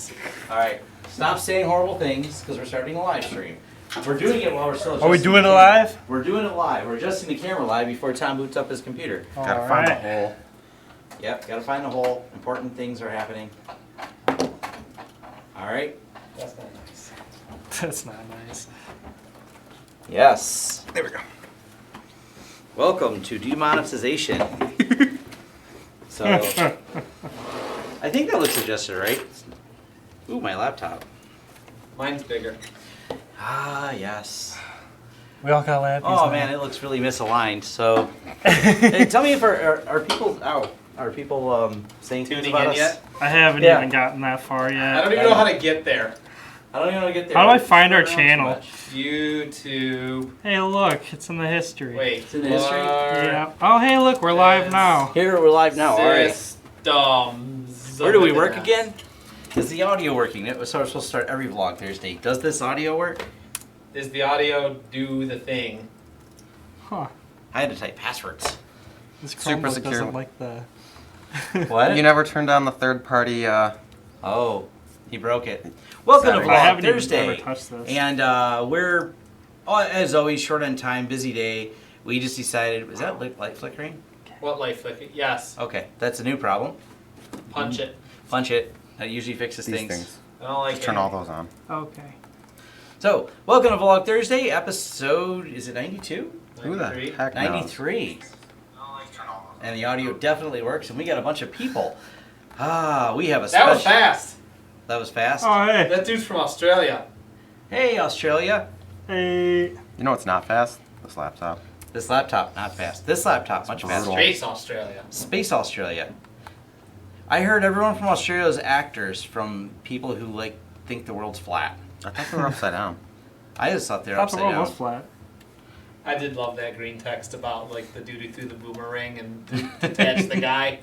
things. All right. Stop saying horrible things because we're starting a live stream. We're doing it while we're still adjusting. Are we doing it live? We're doing it live. We're adjusting the camera live before Tom boots up his computer. Gotta find the hole. Yep, gotta find the hole. Important things are happening. All right. That's not nice. That's not nice. Yes. There we go. Welcome to demonetization. So, I think that looks adjusted, right? Ooh, my laptop. Mine's bigger. Ah, yes. We all got lappies. Oh now. man, it looks really misaligned. So, hey, tell me if are people saying things Tuning about in us? yet? I haven't Yeah. even gotten that far yet. I don't even know how to get there. I don't even know how to get there. How do I find our Don't know too channel? much. YouTube. Hey, look, it's in the history. Wait. It's in the history? Yeah. Oh, hey, look, we're live now. Here we're live now. All right. Systems. Where do we work again? Is the audio working? So we're supposed to start every vlog Thursday. Does this audio work? Does the audio do the thing? Huh. I had to type passwords. This Super Chromebook secure. doesn't like the... What? You never turned on the third-party. Oh, he broke it. Welcome to Sorry. I Vlog haven't Thursday. even ever touched this. And we're, as always, short on time, busy day. We just decided, is that light flickering? What light flicker? Yes. Okay, that's a new problem. Punch it. Punch it. That usually fixes These things. things. I don't like Just turn all those on. Okay. So, welcome to Vlog Thursday, episode, is it 92? Who the 93. heck knows? 93. And the audio definitely works, and we got a bunch of people. Ah, we have a special... That was fast. That was fast? Oh, hey. That dude's from Australia. Hey, Australia. Hey. You know what's not fast? This laptop. This laptop, not fast. This laptop, much faster. Space Australia. Space Australia. I heard everyone from Australia is actors from people who think the world's flat. I thought they were upside down. I just thought they I were thought the upside world was down. flat. I did love that green text about like the dude who threw the boomerang and detached the guy.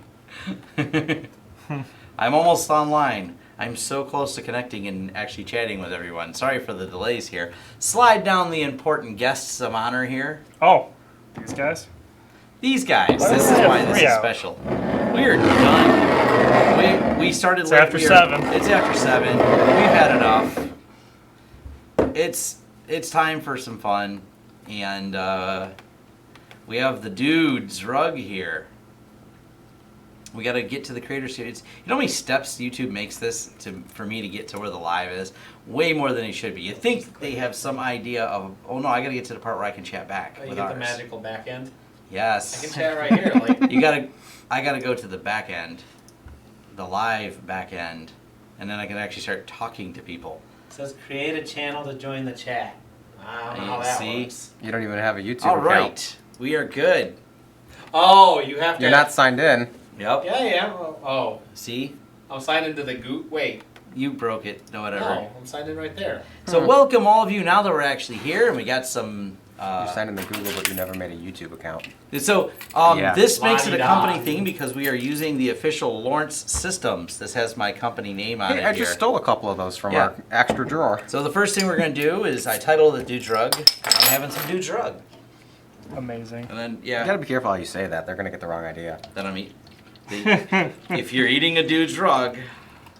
I'm almost online. I'm so close to connecting and actually chatting with everyone. Sorry for the delays here. Slide down the important guests of honor here. Oh, these guys? These guys. Why This do is we why have this three is out? special. We are done. We started It's late. after 7. It's after 7. We've had enough. It's time for some fun, and we have the dudes rug here. We got to get to the creator series. You know how many steps YouTube makes this for me to get to where the live is? Way more than it should be. You think they have some idea of? Oh no, I got to get to the part where I can chat back You with get ours. the magical back end. Yes. I can chat right here. Like I gotta go to the back end, the live back end, and then I can actually start talking to people. it says create a channel to join the chat. I don't know how You that see? works. You don't even have a YouTube All account. right, we are good. Oh, you have to. You're not signed in. Yep. Yeah, yeah. Oh, See, I'm signed into the Goot. Wait. you broke it. No, whatever. No, I'm signed in right there. So welcome all of you. Now that we're actually here, and we got some. You signed into Google, but you never made a YouTube account. So Yeah. this makes it a La-di-da. company thing because we are using the official Lawrence Systems. This has my company name on Hey, it I here. just stole a couple of those from Yeah. our extra drawer. So the first thing we're gonna do is I title the dude's rug. I'm having some dude's rug, Amazing. and then You yeah. gotta be careful how you say that. They're gonna get the wrong idea. Then I'm eat. If you're eating a dude's rug,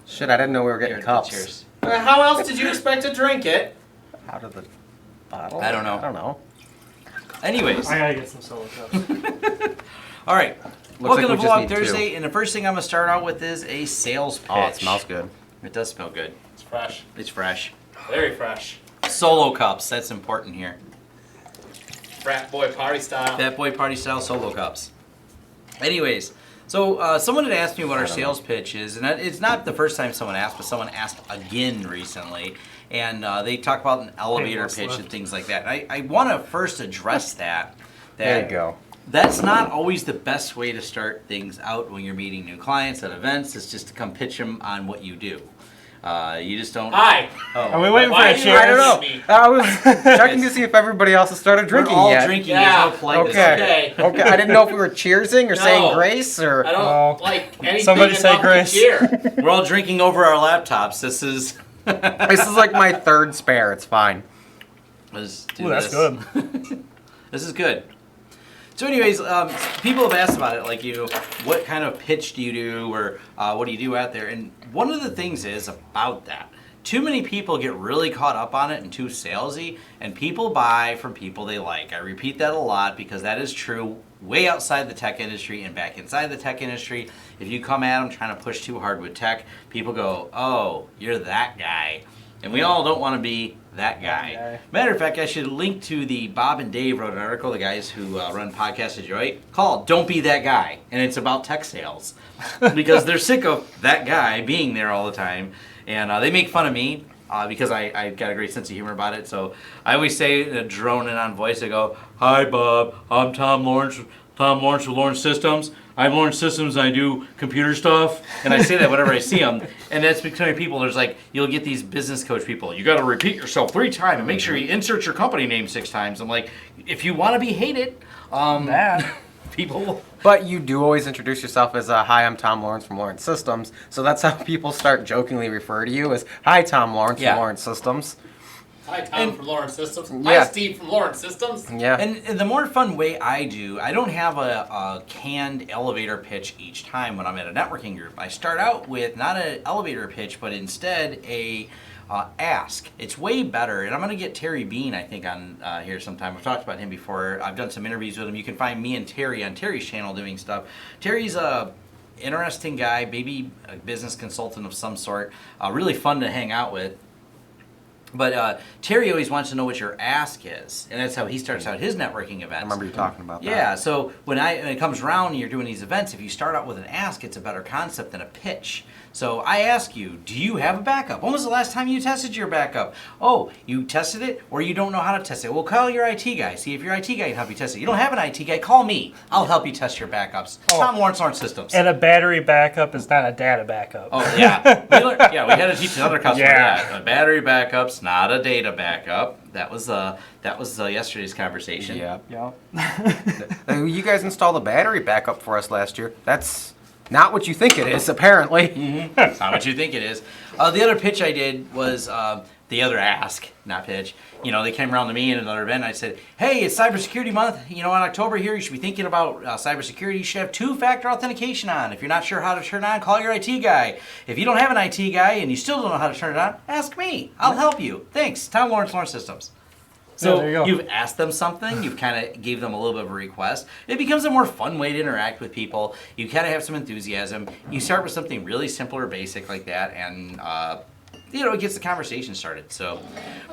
Shit, I didn't know we were getting here, cups. cheers. How else did you expect to drink it? Out of the bottle? I don't know. I don't know. Anyways, I gotta get some solo cups. all right. Looks Welcome like to we just Vlog need Thursday, and the first thing I'm gonna start out with is a sales pitch. Oh, it smells good. It does smell good. It's fresh. It's fresh. Very fresh. Solo cups. That's important here. Frat boy party style. Fat boy party style solo cups. Anyways, so someone had asked me what our I don't sales pitch is, and it's not the first time someone asked, but someone asked again recently, and they talk about an elevator what's pitch left? and things like that. I want to first address that. There you go. That's not always the best way to start things out when you're meeting new clients at events. It's just to come pitch them on what you do. You just don't. Hi. Are Oh, we waiting for Why a are you cheers? I don't know. Me. I was checking to see if everybody else has started we're drinking all yet. drinking. Yeah. There's no politeness Okay. here. Okay. I didn't know if we were cheersing or saying No. grace or. I don't Oh. like anything Somebody say enough to grace. cheer. We're all drinking over our laptops. This is. This is like my third spare. It's fine. Let's do Ooh, that's this. good. This is good. So anyways, people have asked about it, like, what kind of pitch do you do, or what do you do out there? And one of the things is about that. Too many people get really caught up on it and too salesy, and people buy from people they like. I repeat that a lot because that is true way outside the tech industry and back inside the tech industry. If you come at them trying to push too hard with tech, people go, oh, you're that guy. And we all don't want to be that guy. Matter of fact, I should link to the Bob and Dave wrote an article, the guys who run Podcast Detroit, called Don't Be That Guy. And it's about tech sales. Because they're sick of that guy being there all the time. And they make fun of me because I got a great sense of humor about it. So I always say in a droning on voice, I go, hi, Bob. I'm Tom Lawrence with Lawrence Systems. I'm Lawrence Systems, and I do computer stuff. And I say that whenever I see them. And that's because people, there's like, you'll get these business coach people. You got to repeat yourself 3 times and make sure you insert your company name 6 times. I'm like, if you want to be hated, people. But you do always introduce yourself as, hi, I'm Tom Lawrence from Lawrence Systems. So that's how people start jokingly refer to you as, hi, Tom Lawrence from Lawrence Systems. Hi, Tom from Lawrence Systems. Yeah. Hi, Steve from Lawrence Systems. Yeah. And the more fun way I don't have a canned elevator pitch each time when I'm at a networking group. I start out with not an elevator pitch, but instead a ask. It's way better, and I'm going to get Terry Bean, I think, on here sometime. I've talked about him before. I've done some interviews with him. You can find me and Terry on Terry's channel doing stuff. Terry's a interesting guy, maybe a business consultant of some sort. Really fun to hang out with. But Terry always wants to know what your ask is, and that's how he starts out his networking events. I remember you talking about that. Yeah, so when it comes around and you're doing these events, if you start out with an ask, it's a better concept than a pitch. So I ask you, do you have a backup? When was the last time you tested your backup? Oh, you tested it, or you don't know how to test it? Well, call your IT guy. See if your IT guy can help you test it. You don't have an IT guy, call me. I'll help you test your backups. Tom Lawrence Systems. And a battery backup is not a data backup. Oh, yeah. We had to teach another customer that. A battery backup's not a data backup. That was yesterday's conversation. Yeah. Yeah. You guys installed a battery backup for us last year. That's not what you think it is, apparently. Mm-hmm. It's not what you think it is. The other pitch I did was the other ask, not pitch. You know, they came around to me in another event. And I said, hey, it's Cybersecurity Month. You know, in October here, you should be thinking about cybersecurity. You should have 2-factor authentication on. If you're not sure how to turn it on, call your IT guy. If you don't have an IT guy and you still don't know how to turn it on, ask me. I'll help you. Thanks. Tom Lawrence Systems. So there you go. you've asked them something, you've kind of gave them a little bit of a request. It becomes a more fun way to interact with people. You kind of have some enthusiasm. You start with something really simple or basic like that, and it gets the conversation started. So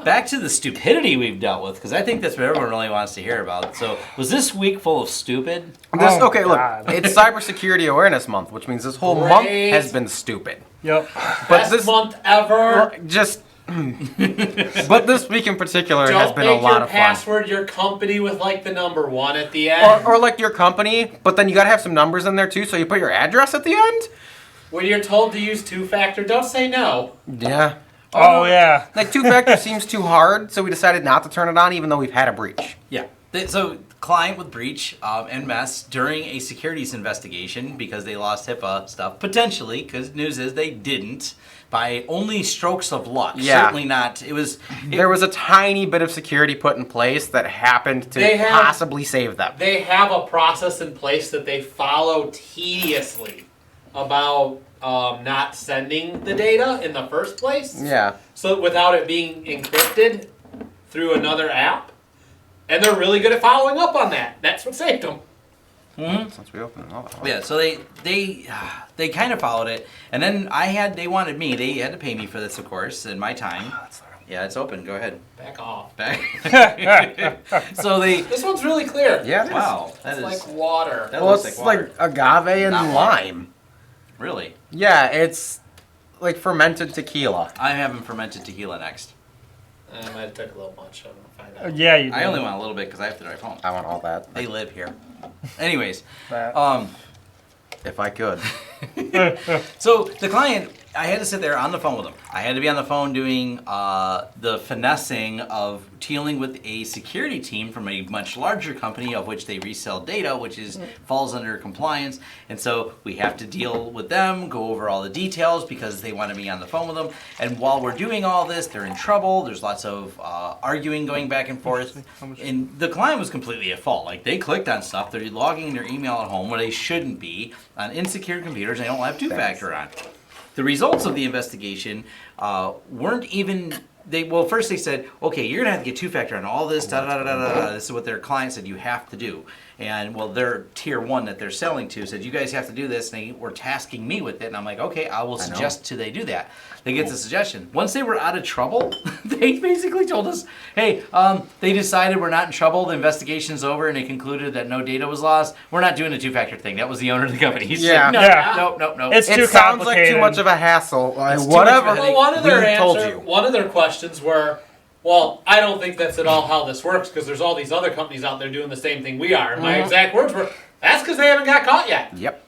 back to the stupidity we've dealt with, because I think that's what everyone really wants to hear about. So was this week full of stupid? Look, God. it's Cybersecurity Awareness Month, which means this whole month has been stupid. Yep. Best month ever. But this week in particular has been a lot of fun. Don't make your password your company with like the number 1 at the end. Or like your company, but then you gotta have some numbers in there too, so you put your address at the end? When you're told to use 2-factor, don't say no. Yeah. Oh, yeah. Like 2-factor seems too hard, so we decided not to turn it on even though we've had a breach. Yeah. So client with breach and mess during a securities investigation because they lost HIPAA stuff, potentially, because news is they didn't, by only strokes of luck. Yeah. Certainly not. There was a tiny bit of security put in place that happened to possibly save them. They have a process in place that they follow tediously about not sending the data in the first place. Yeah. So without it being encrypted through another app. And they're really good at following up on that. That's what saved them. Mm-hmm. Since we opened it up. Yeah, so they kind of followed it, and then they wanted me. They had to pay me for this, of course, in my time. Yeah, it's open. Go ahead. Back off. Back. So This one's really clear. Yeah, it is. Wow, It's like water. That Well, looks it's like water. like agave and Not water. lime. Really? Yeah, it's like fermented tequila. I'm having fermented tequila next. I might have took a little much. I'm gonna find out. Yeah, you did. I only want a little bit because I have to drive home. I want all that. They live here. Anyways, That. If I could. so the client, I had to sit there on the phone with him. I had to be on the phone doing the finessing of dealing with a security team from a much larger company of which they resell data, which falls under compliance. And so we have to deal with them, go over all the details because they wanted me on the phone with them. And while we're doing all this, they're in trouble. There's lots of arguing going back and forth. And the client was completely at fault. Like they clicked on stuff. They're logging their email at home where they shouldn't be on insecure computers. They don't have 2-factor on. the results of the investigation weren't even. First they said, okay, you're gonna have to get two-factor on all this. Da, da, da, da, da, da. This is what their client said you have to do. And their tier 1 that they're selling to said you guys have to do this, and they were tasking me with it. And I'm like, okay, I will suggest they do that. They get the suggestion. Once they were out of trouble, they basically told us, hey, they decided we're not in trouble. The investigation's over, and they concluded that no data was lost. We're not doing a two-factor thing. That was the owner of the company. He said, no, Yeah. nope. It's It too sounds like complicated. too much of a hassle. Like, It's too whatever. much of a Well, one of their we told you. one of their questions were, well, I don't think that's at all how this works because there's all these other companies out there doing the same thing we are. And my exact words were, that's because they haven't got caught yet. Yep.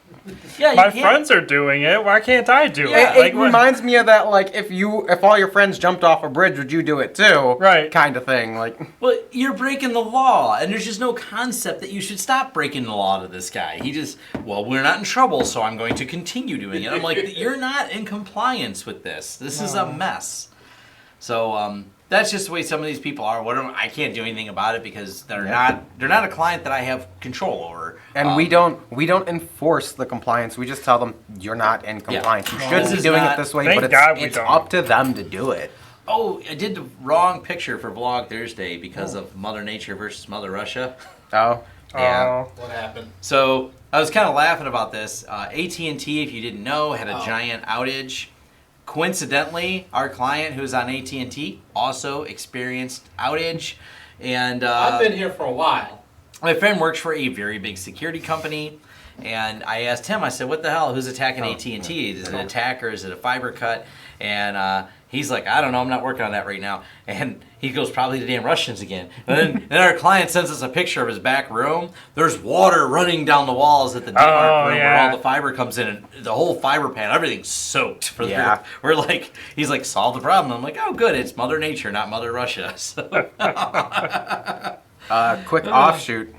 Yeah, you My can't- friends are doing it. Why can't I do Yeah, it? It reminds me of that, like, if all your friends jumped off a bridge, would you do it too? Right. Kind of thing. Like, Well, you're breaking the law, and there's just no concept that you should stop breaking the law to this guy. He just, we're not in trouble, so I'm going to continue doing it. I'm like, you're not in compliance with this. This is a mess. So that's just the way some of these people are. I can't do anything about it because they're not a client that I have control over. and we don't enforce the compliance. We just tell them you're not in compliance. You This shouldn't be is doing not- it this way, Thank but God we it's don't. up to them to do it. Oh, I did the wrong picture for Vlog Thursday because of Mother Nature versus Mother Russia. Oh, yeah. Oh. What happened? So I was kind of laughing about this. AT&T, if you didn't know, had a giant outage. Coincidentally, our client who's on AT&T also experienced outage. And I've been here for a while. my friend works for a very big security company. And I asked him, I said, what the hell? Who's attacking AT&T? Is it an attack or is it a fiber cut? And he's like, I don't know. I'm not working on that right now. And he goes, probably the damn Russians again. And then our client sends us a picture of his back room. There's water running down the walls at the D-Mark room where all the fiber comes in. And the whole fiber pan, everything's soaked. We're like, he's like, solve the problem. I'm like, oh, good. It's Mother Nature, not Mother Russia. So. Quick offshoot.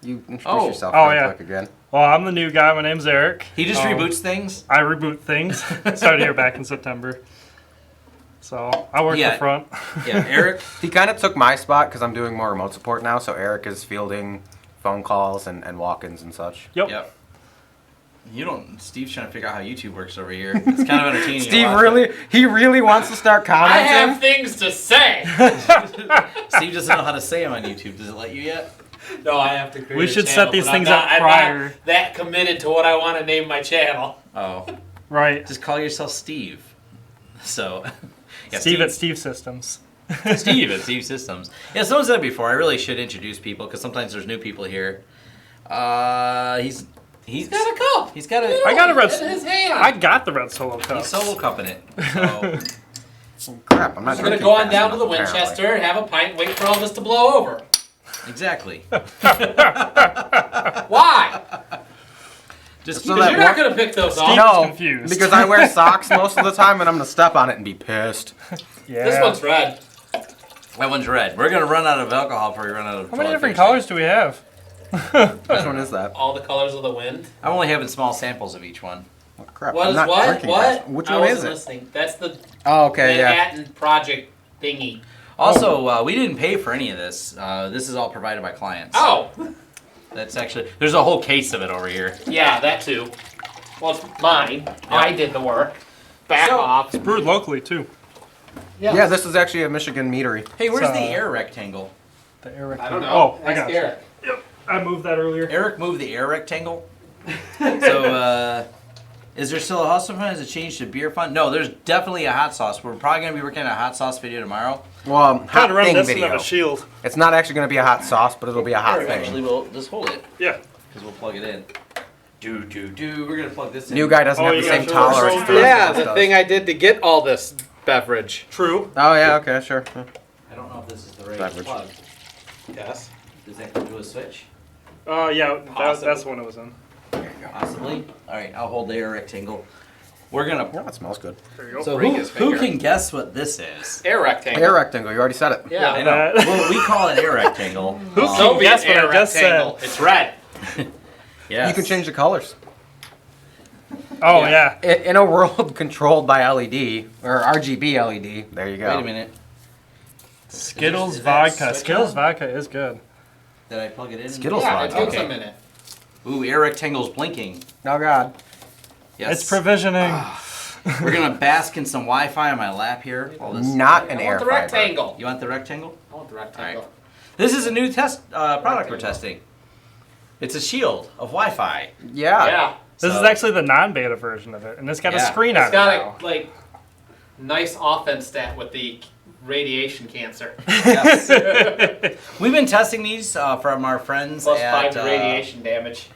You introduce yourself real quick again. Well, I'm the new guy. My name's Eric. He just reboots things? I reboot things. Started here back in September. So I work the front. Yeah, Eric. He kind of took my spot because I'm doing more remote support now, so Eric is fielding phone calls and walk-ins and such. Yep. Steve's trying to figure out how YouTube works over here. It's kind of entertaining. Steve really wants to start I commenting. have things to say. Steve doesn't know how to say them on YouTube. Does it let you yet? No, I have to create We a should channel, set these but things I'm up not, I'm prior. not that committed to what I want to name my channel. Oh. Right. Just call yourself Steve. So, yeah, Steve at Steve Systems. Steve at Steve Systems. Yeah, someone said it before. I really should introduce people because sometimes there's new people here. He's got a cup. He's got a. I got a red. In his hand. I got the red solo cup. He's solo cupping it. So, Crap, I'm not I'm gonna drinking go on fast down to enough, the apparently. Winchester, have a pint, wait for all this to blow over. exactly. Why? Just So keep that You're not gonna pick those Steve- off. No, confused. because I wear socks most of the time, and I'm gonna step on it and be pissed. Yeah. This one's red. That one's red. We're gonna run out of alcohol before we run out of. How many toilet different paper. colors do we have? Which one is that? All the colors of the wind. I'm only having small samples of each one. Oh, crap, What I'm is not what? drinking What? fast. Which I one is wasn't it? listening. That's the Oh, okay, yeah. Manhattan Project thingy. Also, we didn't pay for any of this. This is all provided by clients. Oh, That's actually, there's a whole case of it over here. yeah, that too. Well, it's mine. I did the work. Back So- off. Brewed locally too. Yeah, this is actually a Michigan meatery. Hey, where's So- the air rectangle? The air I don't know. Oh, I Ask got it. Eric. I moved that earlier. Eric moved the air rectangle. So, is there still a hot sauce fund? Has it changed to beer fund? No, there's definitely a hot sauce. We're probably going to be working on a hot sauce video tomorrow. Well, Kind hot of run thing this and video. have a shield. It's not actually going to be a hot sauce, but it'll be a hot Eric thing. actually will just hold it Yeah. because we'll plug it in. We're going to plug this in. New guy doesn't Oh, have you the same got your tolerance shoulder? for Yeah, this the does. thing I did to get all this beverage. True. Oh, yeah, okay, sure. Yeah. I don't know if this is the right Beverage. plug. Yes. Does that come to a switch? Yeah, Possibly. that's when it was in. Possibly. All right, I'll hold the air rectangle. We're going Yeah, to... that smells good. There you go. So Ring who his finger. can guess what this is? Air rectangle. Air rectangle, you already said it. Yeah. I know. That- Well, we call it air rectangle. Who Soviet Guess what I air just rectangle. It's red. Yes. You can change the colors. Oh Yeah. yeah. In a world controlled by LED, or RGB LED, there you go. Wait a minute. Skittles Is that vodka. switch Skittles on? vodka is good. Did I plug it in? Skittles Yeah, it vodka. takes Okay. a minute. Ooh, air rectangle's blinking. Oh, God. Yes. It's provisioning. We're gonna bask in some Wi-Fi on my lap here. Not an I air want the fiber. rectangle. You want the rectangle? I want the rectangle. All This is a new test product we're Rectangle. testing. It's a shield of Wi-Fi. Yeah. Yeah. This is So- actually the non-beta version of it, and it's got a Yeah. screen on It's it got now. a like nice offense stat with the radiation cancer. Yes. We've been testing these from our friends Plus at. 5 to radiation damage.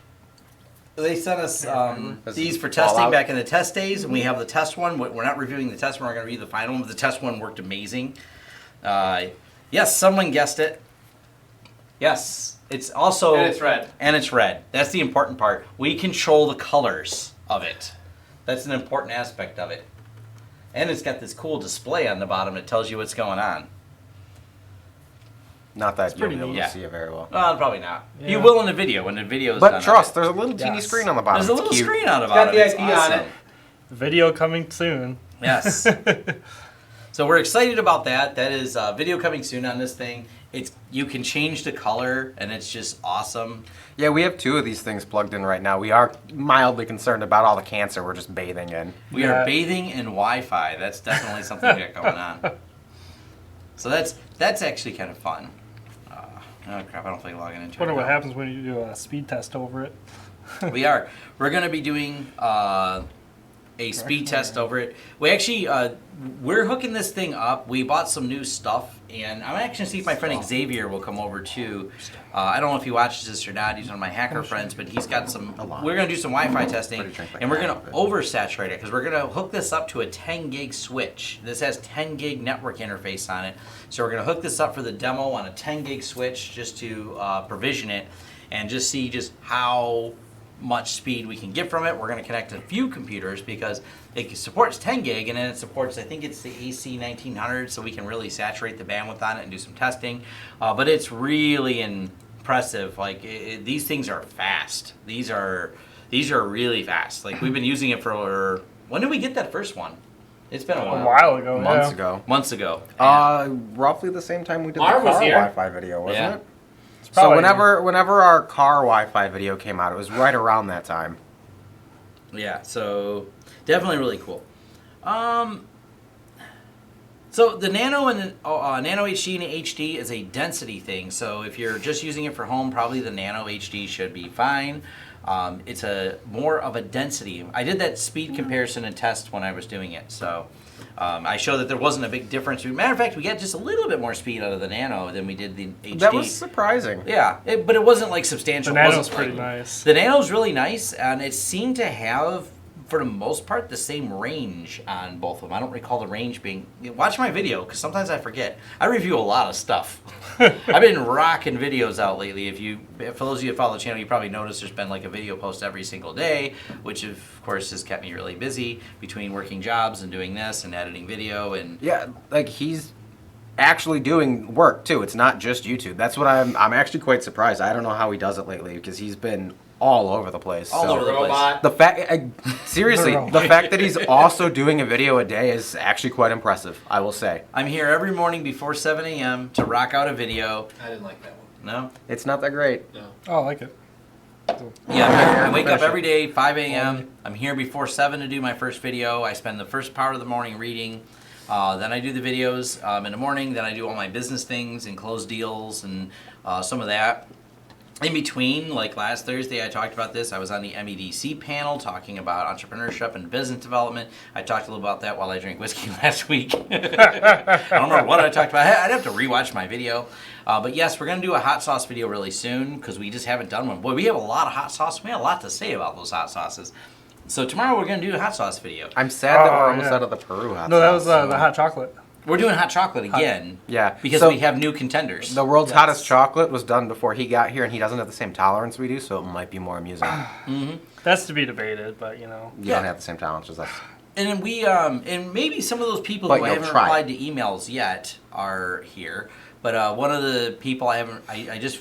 They sent us Does these it for fall testing out? back in the test days, and we have the test one. We're not reviewing the test one. We're going to review the final one. But the test one worked amazing. Yes, someone guessed it. Yes, it's also And it's red. And it's red. That's the important part. We control the colors of it. That's an important aspect of it. And it's got this cool display on the bottom that tells you what's going on. Not that you'll pretty be able neat. to see it very well. Probably not. Yeah. You will in the video when the video is But done. trust, there's a little teeny Yes. screen on the bottom. There's a It's little cute. screen on the It's got bottom. the It's IP on awesome. it. Video coming soon. Yes. So we're excited about that. That is video coming soon on this thing. You can change the color, and it's just awesome. Yeah, we have 2 of these things plugged in right now. We are mildly concerned about all the cancer we're just bathing in. We Yeah. are bathing in Wi-Fi. That's definitely something we got going on. So that's actually kind of fun. Oh crap! I don't feel like logging into it. Wonder what now. happens when you do a speed test over it. We're going to be doing a speed test over it. We actually we're hooking this thing up. We bought some new stuff, and I'm actually going to see if my friend Xavier will come over too. I don't know if he watches this or not. He's one of my hacker friends, but he's got some. We're going to do some Wi-Fi testing, and we're going to oversaturate it because we're going to hook this up to a 10 gig switch. This has 10 gig network interface on it, so we're going to hook this up for the demo on a 10 gig switch just to provision it and just see just how much speed we can get from it. We're going to connect a few computers because it supports 10 gig and then it supports, I think it's the AC 1900, so we can really saturate the bandwidth on it and do some testing. But it's really impressive. Like these things are fast. These are really fast. Like we've been using it for, when did we get that first one? It's been a A while. while ago, Months yeah. ago. Months ago. Roughly the same time we did Marv the was car here. Wi-Fi video, wasn't Yeah. it? So probably- whenever our car Wi-Fi video came out, it was right around that time. Yeah, so definitely really cool. So the Nano and the Nano HD and the HD is a density thing. So if you're just using it for home, probably the Nano HD should be fine. It's a more of a density. I did that speed comparison and test when I was doing it. So I showed that there wasn't a big difference. Matter of fact, we got just a little bit more speed out of the Nano than we did the HD. That was surprising. Yeah, but it wasn't like substantial. The It Nano's wasn't pretty like- nice. The Nano's really nice, and it seemed to have, for the most part, the same range on both of them. I don't recall the range being. Watch my video, because sometimes I forget. I review a lot of stuff. I've been rocking videos out lately. For those of you that follow the channel, you probably noticed there's been like a video post every single day, which of course has kept me really busy between working jobs and doing this and editing video and. Yeah, like he's actually doing work too. It's not just YouTube. That's what I'm actually quite surprised. I don't know how he does it lately because he's been all over the place. All So over the place. Robot. the fact, seriously, Literal. the fact that he's also doing a video a day is actually quite impressive. I will say. I'm here every morning before 7 a.m. to rock out a video. I didn't like that one. No? It's not that great. No. Oh, I like it. Yeah, I'm here. I wake up Finish it. every day, 5 a.m. I'm here before 7 to do my first video. I spend the first part of the morning reading. Then I do the videos in the morning. Then I do all my business things and close deals and some of that. In between, like last Thursday, I talked about this. I was on the MEDC panel talking about entrepreneurship and business development. I talked a little about that while I drank whiskey last week. I don't remember what I talked about. I'd have to rewatch my video. But yes, we're going to do a hot sauce video really soon because we just haven't done one. Boy, we have a lot of hot sauce. We have a lot to say about those hot sauces. So tomorrow we're going to do a hot sauce video. I'm sad that Oh, we're almost yeah. out of the Peru hot No, that was sauce. the hot chocolate. We're doing hot chocolate again. Yeah, Because so we have new contenders. the world's Yes. hottest chocolate was done before he got here, and he doesn't have the same tolerance we do, so it might be more amusing. That's to be debated, but you know. You don't have the same tolerance as us. And then we, and maybe some of those people But who I you'll haven't try. replied to emails yet are here. But one of the people I just,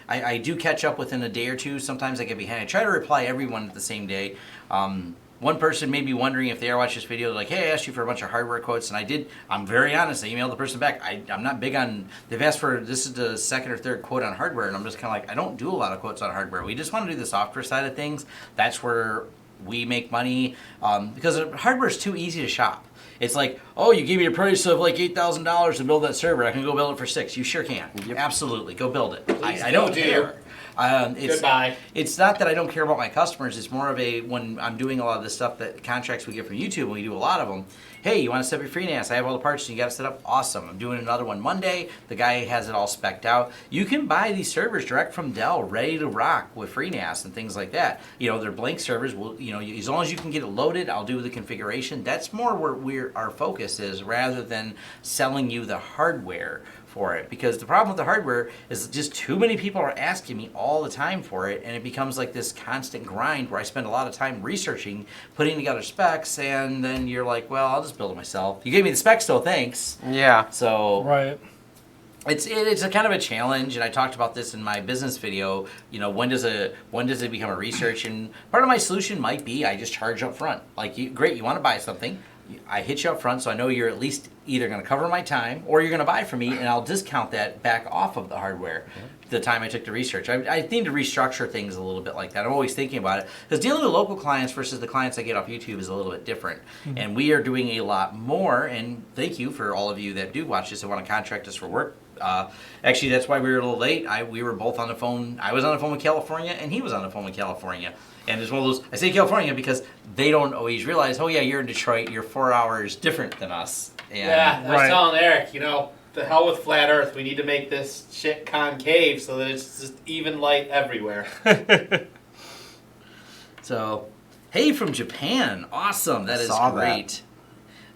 I do catch up within a day or two. Sometimes I get behind. I try to reply everyone the same day. One person may be wondering if they ever watch this video, like, hey, I asked you for a bunch of hardware quotes, and I did. I'm very honest. I emailed the person back. I'm not big on, they've asked for, this is the second or third quote on hardware, and I'm just kind of like, I don't do a lot of quotes on hardware. We just want to do the software side of things. That's where We make money because hardware is too easy to shop. It's like, oh, you gave me a price of like $8,000 to build that server. I can go build it for $6,000. You sure can. Yep. Absolutely, go build it. Please I don't do. care. Goodbye. It's not that I don't care about my customers. It's more of when I'm doing a lot of this stuff that contracts we get from YouTube, and we do a lot of them. Hey, you want to set up your FreeNAS? I have all the parts you got to set up. Awesome. I'm doing another one Monday. The guy has it all spec'd out. You can buy these servers direct from Dell, ready to rock with FreeNAS and things like that. They're blank servers. As long as you can get it loaded, I'll do the configuration. That's more where our focus is, rather than selling you the hardware for it, because the problem with the hardware is just too many people are asking me all the time for it, and it becomes like this constant grind where I spend a lot of time researching, putting together specs, and then you're like, well, I'll just build it myself. You gave me the specs though, thanks. Yeah. So Right. it's a kind of a challenge, and I talked about this in my business video. When does it become a research? And part of my solution might be I just charge up front. Like, you want to buy something, I hit you up front, so I know you're at least either going to cover my time or you're going to buy from me, and I'll discount that back off of the hardware. The time I took to research. I need to restructure things a little bit like that. I'm always thinking about it, because dealing with local clients versus the clients I get off YouTube is a little bit different. Mm-hmm. And we are doing a lot more, and thank you for all of you that do watch this and want to contract us for work. Actually, that's why we were a little late. We were both on the phone. I was on the phone with California, and he was on the phone with California. And it's one of those, I say California because they don't always realize, oh yeah, you're in Detroit, you're 4 hours different than us. And Yeah, I was telling Eric, the hell with flat Earth. We need to make this shit concave so that it's just even light everywhere. So, hey, from Japan. Awesome. That is great.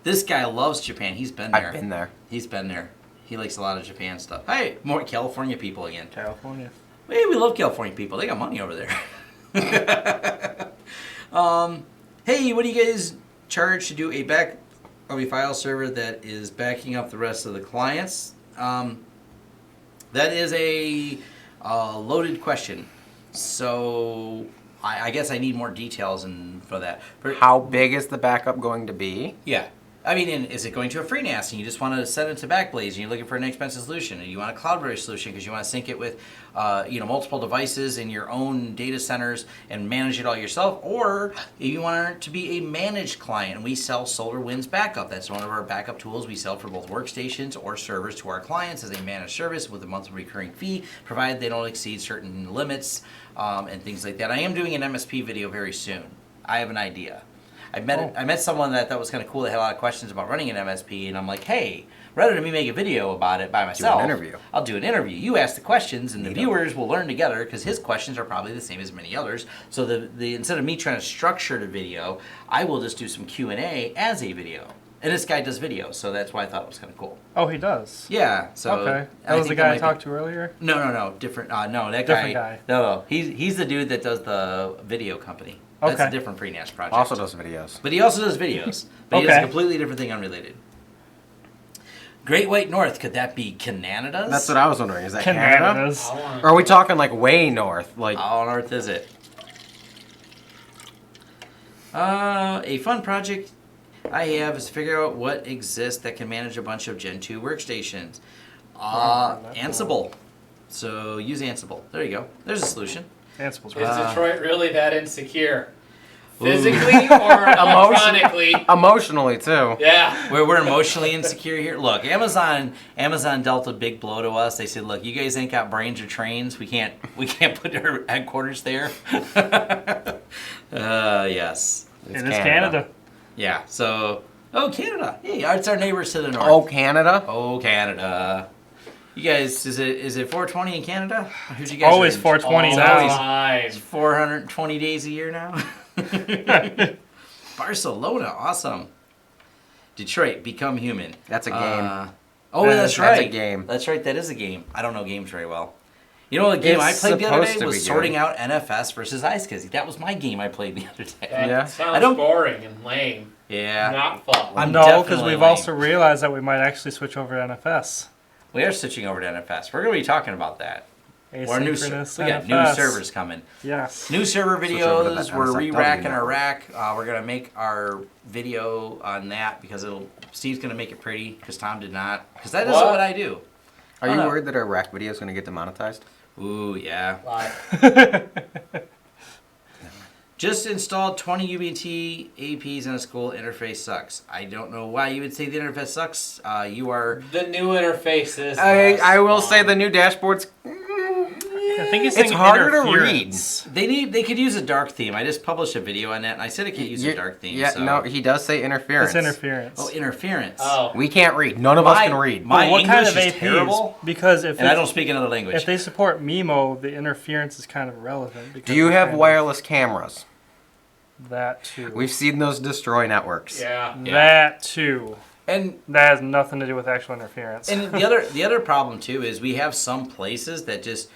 This guy loves Japan. He's been there. I've been there. He's been there. He likes a lot of Japan stuff. Hey, more California people again. California. Hey, we love California people. They got money over there. Hey, what do you guys charge to do a back of a file server that is backing up the rest of the clients? That is a loaded question. So I guess I need more details for that. How big is the backup going to be? Yeah. I mean, is it going to a FreeNAS and you just want to send it to Backblaze and you're looking for an inexpensive solution, and you want a cloud-based solution because you want to sync it with multiple devices in your own data centers and manage it all yourself, or you want it to be a managed client, and we sell SolarWinds Backup. That's one of our backup tools we sell for both workstations or servers to our clients as a managed service with a monthly recurring fee, provided they don't exceed certain limits and things like that. I am doing an MSP video very soon. I have an idea. I met someone that was kind of cool. They had a lot of questions about running an MSP, and I'm like, hey, rather than me make a video about it by myself, I'll do an interview. You ask the questions, and the viewers will learn together, because his questions are probably the same as many others. So the instead of me trying to structure the video, I will just do some Q&A as a video. And this guy does videos, so that's why I thought it was kind of cool. Oh, he does? Yeah. So okay. That was the guy I talked to earlier? No. Different. No, that Different guy. No. He's the dude that does the video company. That's a different FreeNAS project. Also does videos. But he also does videos. But he does a completely different thing unrelated. Great White North, could that be Canada's? That's what I was wondering. Is that Canada's? Canada? Or are we talking like way north? Like how north is it? A fun project I have is to figure out what exists that can manage a bunch of Gen 2 workstations. Ansible. So use Ansible. There you go. There's a solution. Ansible's Is Detroit really that insecure? Physically or electronically? Emotionally too. Yeah. We're emotionally insecure here. Look, Amazon dealt a big blow to us. They said, look, you guys ain't got brains or trains. We can't put our headquarters there. Yes. It's Canada. Yeah. So, Canada. Hey, it's our neighbors to the north. Oh, Canada. Oh, Canada. You guys, is it 420 in Canada? Who's you guys? Always 420 now. It's 420 days a year now. Barcelona, awesome. Detroit, Become Human. That's a game. That's right. That's a game. That's right. That is a game. I don't know games very well. You know what game I played the other day was sorting out NFS versus IceKizzy. That was my game I played the other day. That sounds boring and lame. Yeah. Not fun. No, because we've also realized that we might actually switch over to NFS. We are switching over to NFS. We're going to be talking about that. We got new servers coming. Yes. New server videos. We're re-racking our rack. We're going to make our video on that because Steve's going to make it pretty because Tom did not. Because that is what I do. Are you worried that our rack video is going to get demonetized? Ooh, yeah. Why? Just installed 20 UBT APs in a school. Interface sucks. I don't know why you would say the interface sucks. You are... The new interface is. I will say the new dashboards. I think he's It's saying harder to read. interference. They could use a dark theme. I just published a video on that, and I said it could use a dark theme. Yeah, so. no, he does say interference. It's interference. Oh, interference. Oh. We can't read. None of us can read. My But what kind English of is APs? terrible, Because if and I it's- don't speak another language. if they support MIMO, the interference is kind of irrelevant. Because Do you it's have kind of wireless cameras? That too. We've seen those destroy networks. Yeah. That too. and That has nothing to do with actual interference. And the other problem too is we have some places that just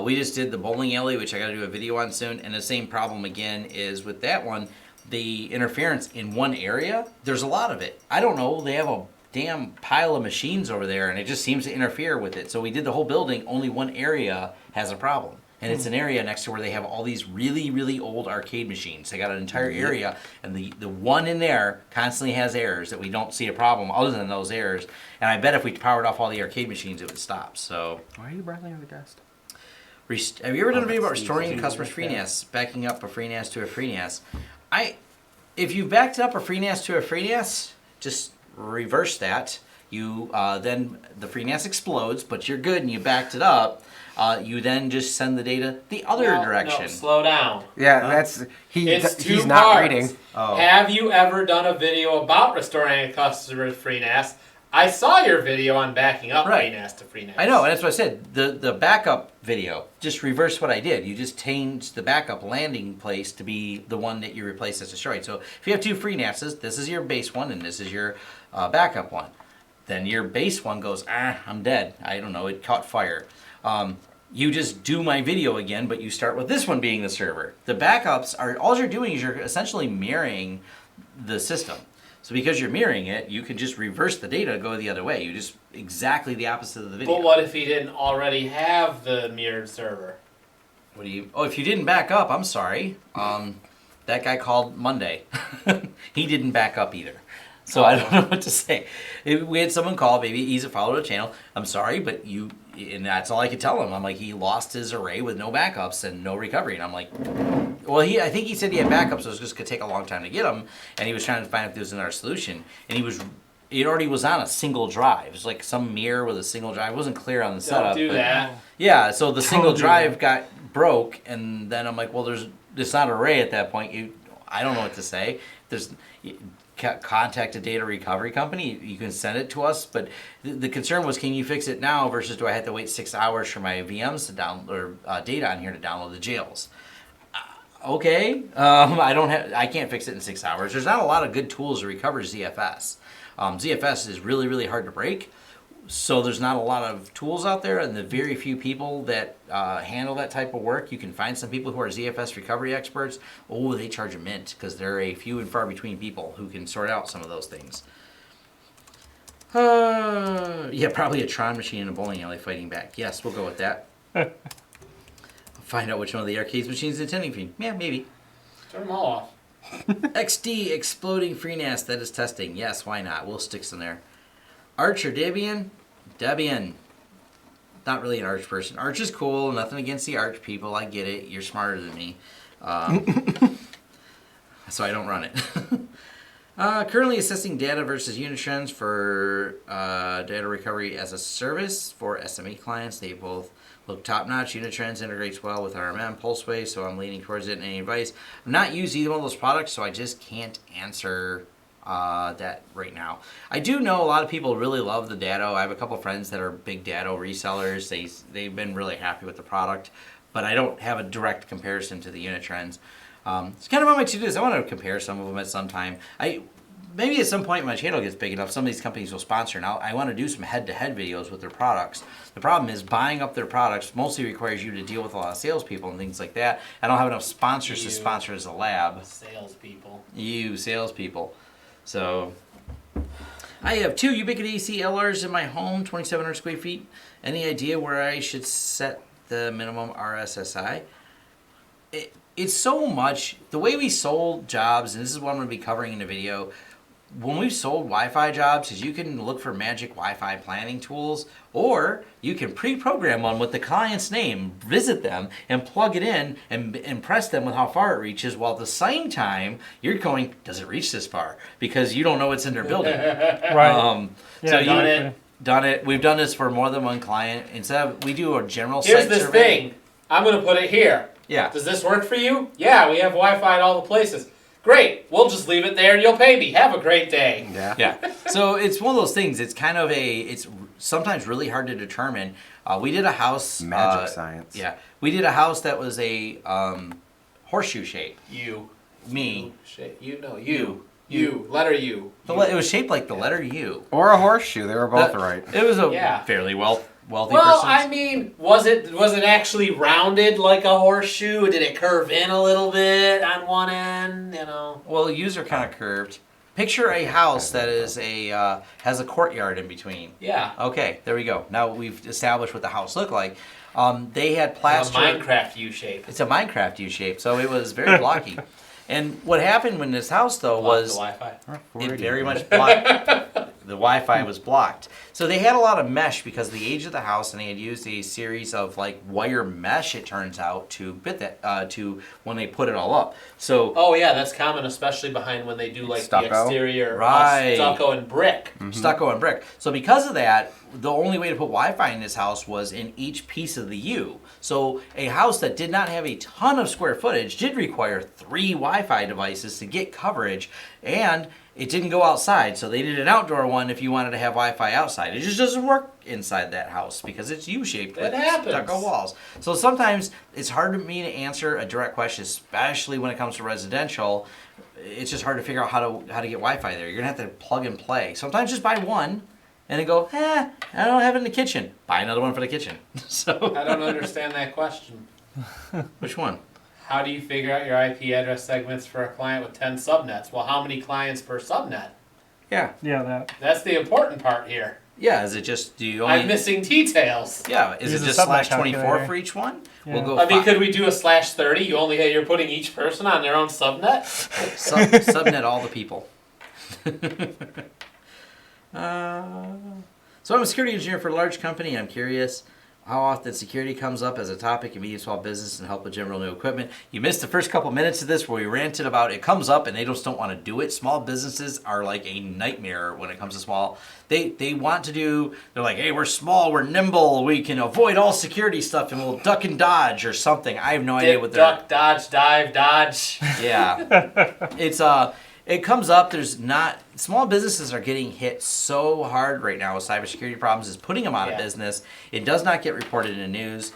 we just did the bowling alley, which I got to do a video on soon, and the same problem again is with that one, the interference in one area. There's a lot of it. I don't know. They have a damn pile of machines over there, and it just seems to interfere with it. So we did the whole building. Only one area has a problem. And it's an area next to where they have all these really, really old arcade machines. They got an entire area, and the one in there constantly has errors that we don't see a problem other than those errors. And I bet if we powered off all the arcade machines, it would stop. So, Why are you rattling the dust? have you ever done a video about that's restoring a easy. customer's FreeNAS, backing up a FreeNAS to a FreeNAS? If you backed up a FreeNAS to a FreeNAS, just reverse that. You then the FreeNAS explodes, but you're good, and you backed it up. You then just send the data the other direction. No, slow down. Yeah, that's It's two he's not parts. reading. Oh. Have you ever done a video about restoring a customer's FreeNAS? I saw your video on backing up Right. FreeNAS to FreeNAS. I know, and that's what I said. The backup video, just reverse what I did. You just changed the backup landing place to be the one that you replaced as destroyed. So if you have two FreeNASes, this is your base one and this is your backup one. Then your base one goes, I'm dead. I don't know, it caught fire. You just do my video again, but you start with this one being the server. The backups are, all you're doing is you're essentially mirroring the system. So because you're mirroring it, you can just reverse the data, go the other way. You just exactly the opposite of the video. But what if he didn't already have the mirrored server? What do you? Oh, if you didn't back up, I'm sorry. That guy called Monday. He didn't back up either. So I don't know what to say. We had someone call, maybe he's a follower of the channel. I'm sorry, but you, and that's all I could tell him. I'm like, he lost his array with no backups and no recovery. And I'm like, well, I think he said he had backups, so it was just going to take a long time to get them. And he was trying to find if there was another solution. And it already was on a single drive. It was like some mirror with a single drive. It wasn't clear on the setup. Don't do but that. yeah, so the single do drive got broke, and then I'm like, well, it's not an array at that point. I don't know what to say. Contact a data recovery company. You can send it to us, but the concern was, can you fix it now versus do I have to wait 6 hours for my VMs to download or data on here to download the jails? Okay, I can't fix it in 6 hours. There's not a lot of good tools to recover ZFS. ZFS is really, really hard to break. So there's not a lot of tools out there, and the very few people that handle that type of work. You can find some people who are ZFS recovery experts. Oh, they charge a mint because they're a few and far between people who can sort out some of those things. Yeah, probably a Tron machine in a bowling alley fighting back. Yes, we'll go with that. Find out which one of the arcades machines is intending for you. Yeah, maybe. Turn them all off. XD exploding FreeNAS that is testing. Yes, why not? We'll stick some there. Arch or Debian? Debian. Not really an Arch person. Arch is cool. Nothing against the Arch people. I get it. You're smarter than me. So I don't run it. Currently assessing data versus unit trends for data recovery as a service for SME clients. They both look top-notch. Unit trends integrates well with RMM, Pulseway, so I'm leaning towards it. Any advice? I've not used either one of those products, so I just can't answer that right now. I do know a lot of people really love the Datto. I have a couple friends that are big Datto resellers. They've been really happy with the product, but I don't have a direct comparison to the unit trends. It's kind of on my to-dos. I want to compare some of them at some time. Maybe at some point my channel gets big enough, some of these companies will sponsor, and I want to do some head-to-head videos with their products. The problem is buying up their products mostly requires you to deal with a lot of salespeople and things like that. I don't have enough sponsors to sponsor as a lab. Salespeople. You salespeople. So I have 2 Ubiquiti CLRs in my home, 2,700 square feet. Any idea where I should set the minimum RSSI? It's so much, the way we sold jobs, and this is what I'm going to be covering in the video, when we've sold Wi-Fi jobs, is you can look for magic Wi-Fi planning tools, or you can pre-program one with the client's name, visit them, and plug it in and impress them with how far it reaches, while at the same time, you're going, does it reach this far? Because you don't know what's in their building. Right. So Yeah, done it. We've done this for more than one client. Instead of, we do a general Here's site this survey. thing. I'm going to put it here. Yeah. Does this work for you? Yeah, we have Wi-Fi at all the places. Great. We'll just leave it there and you'll pay me. Have a great day. Yeah. Yeah. So it's one of those things. It's kind of it's sometimes really hard to determine. We did a house. Magic science. Yeah. We did a house that was a horseshoe shape. Me. You. Letter U. It was shaped like the letter U. Or a horseshoe. They were both right. It was a Yeah. fairly wealthy Well, person. I mean, was it actually rounded like a horseshoe? Did it curve in a little bit on one end? You know. Well, U's are kind of curved. Picture a house that is has a courtyard in between. Yeah. Okay, there we go. Now we've established what the house looked like. They had A plaster. Minecraft U shape. It's a Minecraft U shape, so it was very blocky. And what happened when this house though was the Wi-Fi. it very much blocked. The Wi-Fi was blocked. So they had a lot of mesh because of the age of the house, and they had used a series of like wire mesh. It turns out to bit that to when they put it all up. So Oh yeah, that's common, especially behind when they do like Stucco. the exterior Right. stucco and brick. stucco and brick. So because of that, the only way to put Wi-Fi in this house was in each piece of the U. So a house that did not have a ton of square footage did require 3 Wi-Fi devices to get coverage, and it didn't go outside. So they did an outdoor one if you wanted to have Wi-Fi outside. It just doesn't work inside that house because it's U-shaped with It happens. stucco walls. So sometimes it's hard for me to answer a direct question, especially when it comes to residential. It's just hard to figure out how to get Wi-Fi there. You're gonna have to plug and play. Sometimes just buy one and then go, I don't have it in the kitchen. Buy another one for the kitchen. So I don't understand that question. which one? How do you figure out your IP address segments for a client with 10 subnets? Well, how many clients per subnet? Yeah. Yeah, that. That's the important part here. Yeah, is it just, do you only... I'm missing details. Yeah, is Use it a just subnet /24 calculator. for each one? Yeah. We'll go I mean, fi- could we do a /30? You're putting each person on their own subnet? subnet all the people. So I'm a security engineer for a large company, and I'm curious how often security comes up as a topic in medium small business and help with general new equipment. You missed the first couple minutes of this where we ranted about it comes up and they just don't want to do it. Small businesses are like a nightmare when it comes to small. They want to do, they're like, hey, we're small, we're nimble, we can avoid all security stuff and we'll duck and dodge or something. I have no idea what they're... Duck, dodge, dive, dodge. Yeah. It comes up, small businesses are getting hit so hard right now with cybersecurity problems, is putting them out of Yeah. business. It does not get reported in the news.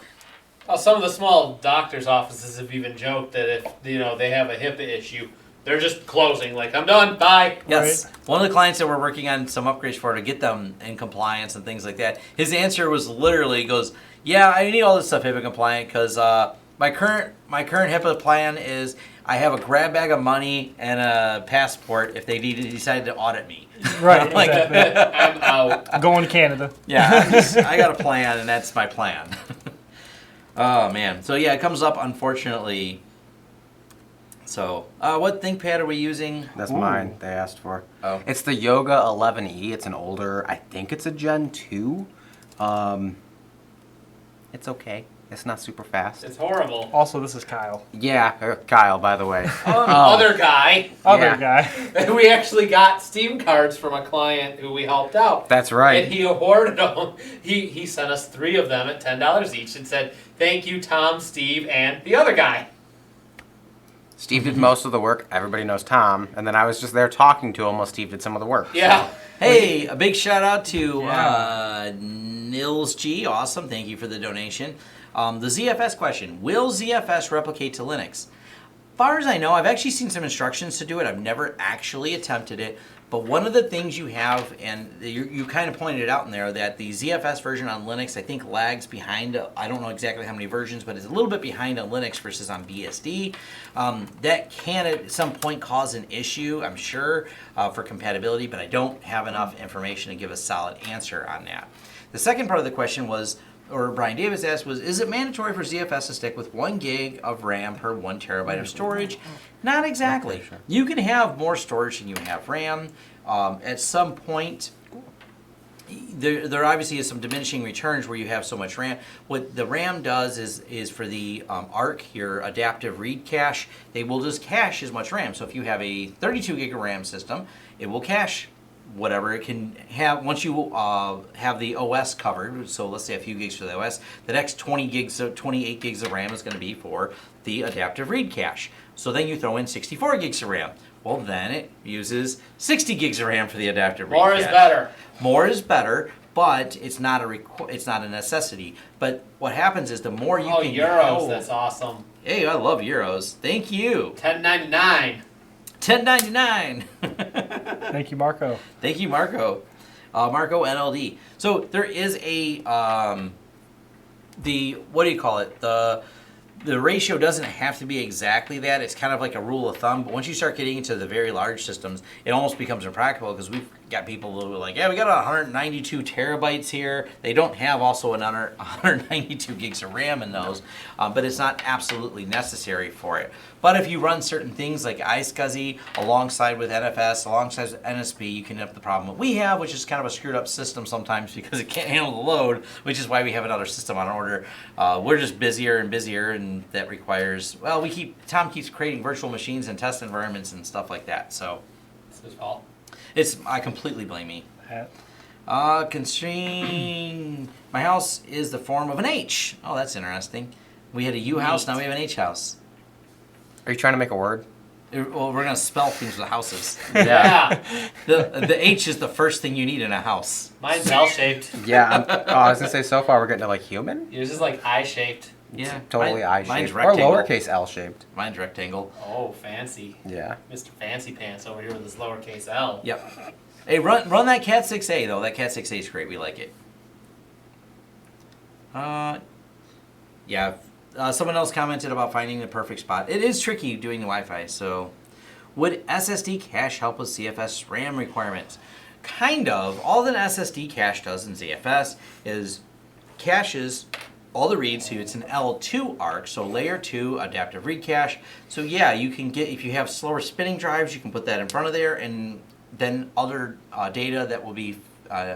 Well, some of the small doctors' offices have even joked that if they have a HIPAA issue, they're just closing. Like, I'm done, bye. Yes. One of the clients that we're working on some upgrades for to get them in compliance and things like that, his answer was literally, goes, yeah, I need all this stuff HIPAA compliant because my current HIPAA plan is I have a grab bag of money and a passport if they decide to audit me. Right. Like, Exactly. I'm out. Going to Canada. Yeah, I got a plan, and that's my plan. Oh, man. So, yeah, it comes up, unfortunately. So, what ThinkPad are we using? That's Ooh. mine. They asked for. Oh. It's the Yoga 11E. It's an older. I think it's a Gen 2. It's okay. It's not super fast. It's horrible. Also, this is Kyle. Yeah, Kyle. By the way. Other guy. Other Yeah. guy. We actually got Steam cards from a client who we helped out. That's right. And he awarded them. He sent us 3 of them at $10 each and said, thank you, Tom, Steve, and the other guy. Steve did most of the work. Everybody knows Tom. And then I was just there talking to him while Steve did some of the work. Yeah. Hey, a big shout out to Yeah. Nils G. Awesome. Thank you for the donation. The ZFS question. Will ZFS replicate to Linux? Far as I know, I've actually seen some instructions to do it. I've never actually attempted it. But one of the things you have, and you kind of pointed it out in there, that the ZFS version on Linux, I think, lags behind, I don't know exactly how many versions, but it's a little bit behind on Linux versus on BSD. That can at some point cause an issue, I'm sure, for compatibility, but I don't have enough information to give a solid answer on that. The second part of the question was, or Brian Davis asked was, is it mandatory for ZFS to stick with 1 gig of RAM per 1 terabyte of storage? Not exactly. Sure. You can have more storage than you have RAM. At some point, there obviously is some diminishing returns where you have so much RAM. What the RAM does is for the ARC, your adaptive read cache, they will just cache as much RAM. So if you have a 32 gig of RAM system, it will cache whatever it can have. Once you have the OS covered, so let's say a few gigs for the OS, the next 28 gigs of RAM is going to be for the adaptive read cache. So then you throw in 64 gigs of RAM. Well, then it uses 60 gigs of RAM for the adaptive read cache. More is better. More is better, but it's not a necessity. But what happens is the more you can euros, that's awesome. Hey, I love euros. Thank you. $10.99. $10.99. Thank you, Marco. Thank you, Marco. Marco NLD. So there is a what do you call it? The ratio doesn't have to be exactly that. It's kind of like a rule of thumb. But once you start getting into the very large systems, it almost becomes impractical because we've got people who are like, yeah, we got 192 terabytes here. They don't have also another 192 gigs of RAM in those, but it's not absolutely necessary for it. But if you run certain things like iSCSI alongside with NFS, alongside with NSP, you can have the problem that we have, which is kind of a screwed up system sometimes because it can't handle the load, which is why we have another system on order. We're just busier and busier, and that requires, well, Tom keeps creating virtual machines and test environments and stuff like that. So It's his fault. I completely blame me. Hat. Constrain. My house is the form of an H. Oh, that's interesting. We had a U house, now we have an H house. Are you trying to make a word? Well, we're gonna spell things with houses. Yeah. The H is the first thing you need in a house. Mine's L-shaped. Yeah, I was gonna say so far we're getting to like human. Yours is like I-shaped. Yeah, Totally mine's I-shaped or rectangle. lowercase L-shaped. Mine's rectangle. Oh, fancy. Yeah. Mr. Fancy Pants over here with his lowercase L. Yep. Hey, run that Cat 6A though. That Cat 6A is great. We like it. Yeah. Someone else commented about finding the perfect spot. It is tricky doing the Wi-Fi. So, would SSD cache help with CFS RAM requirements? Kind of. All that SSD cache does in ZFS is caches all the reads. So it's an L2 ARC, so layer 2 adaptive read cache. So yeah, you can get, if you have slower spinning drives, you can put that in front of there, and then other data that will be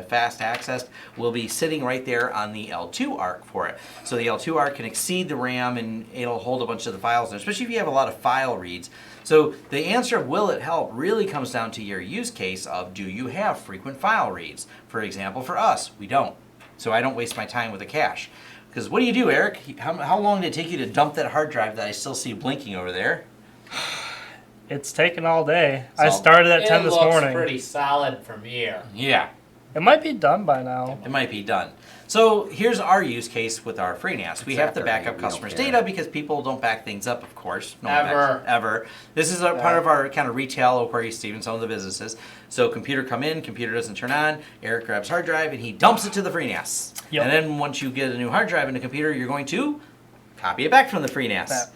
fast accessed will be sitting right there on the L2 ARC for it. So the L2 ARC can exceed the RAM and it'll hold a bunch of the files, especially if you have a lot of file reads. So the answer of will it help really comes down to your use case of, do you have frequent file reads? For example, for us, we don't. So I don't waste my time with a cache. Because what do you do, Eric? How long did it take you to dump that hard drive that I still see blinking over there? It's taken all day. I started at 10 this morning. It looks pretty solid from here. Yeah. It might be done by now. It might be done. So here's our use case with our FreeNAS. We have to back up customers' data because people don't back things up, of course. No one backs ever. This is a part of our kind of retail Aquarius Stephen, some of the businesses. So computer come in, computer doesn't turn on, Eric grabs hard drive and he dumps it to the FreeNAS. Yep. And then once you get a new hard drive in the computer, you're going to copy it back from the FreeNAS.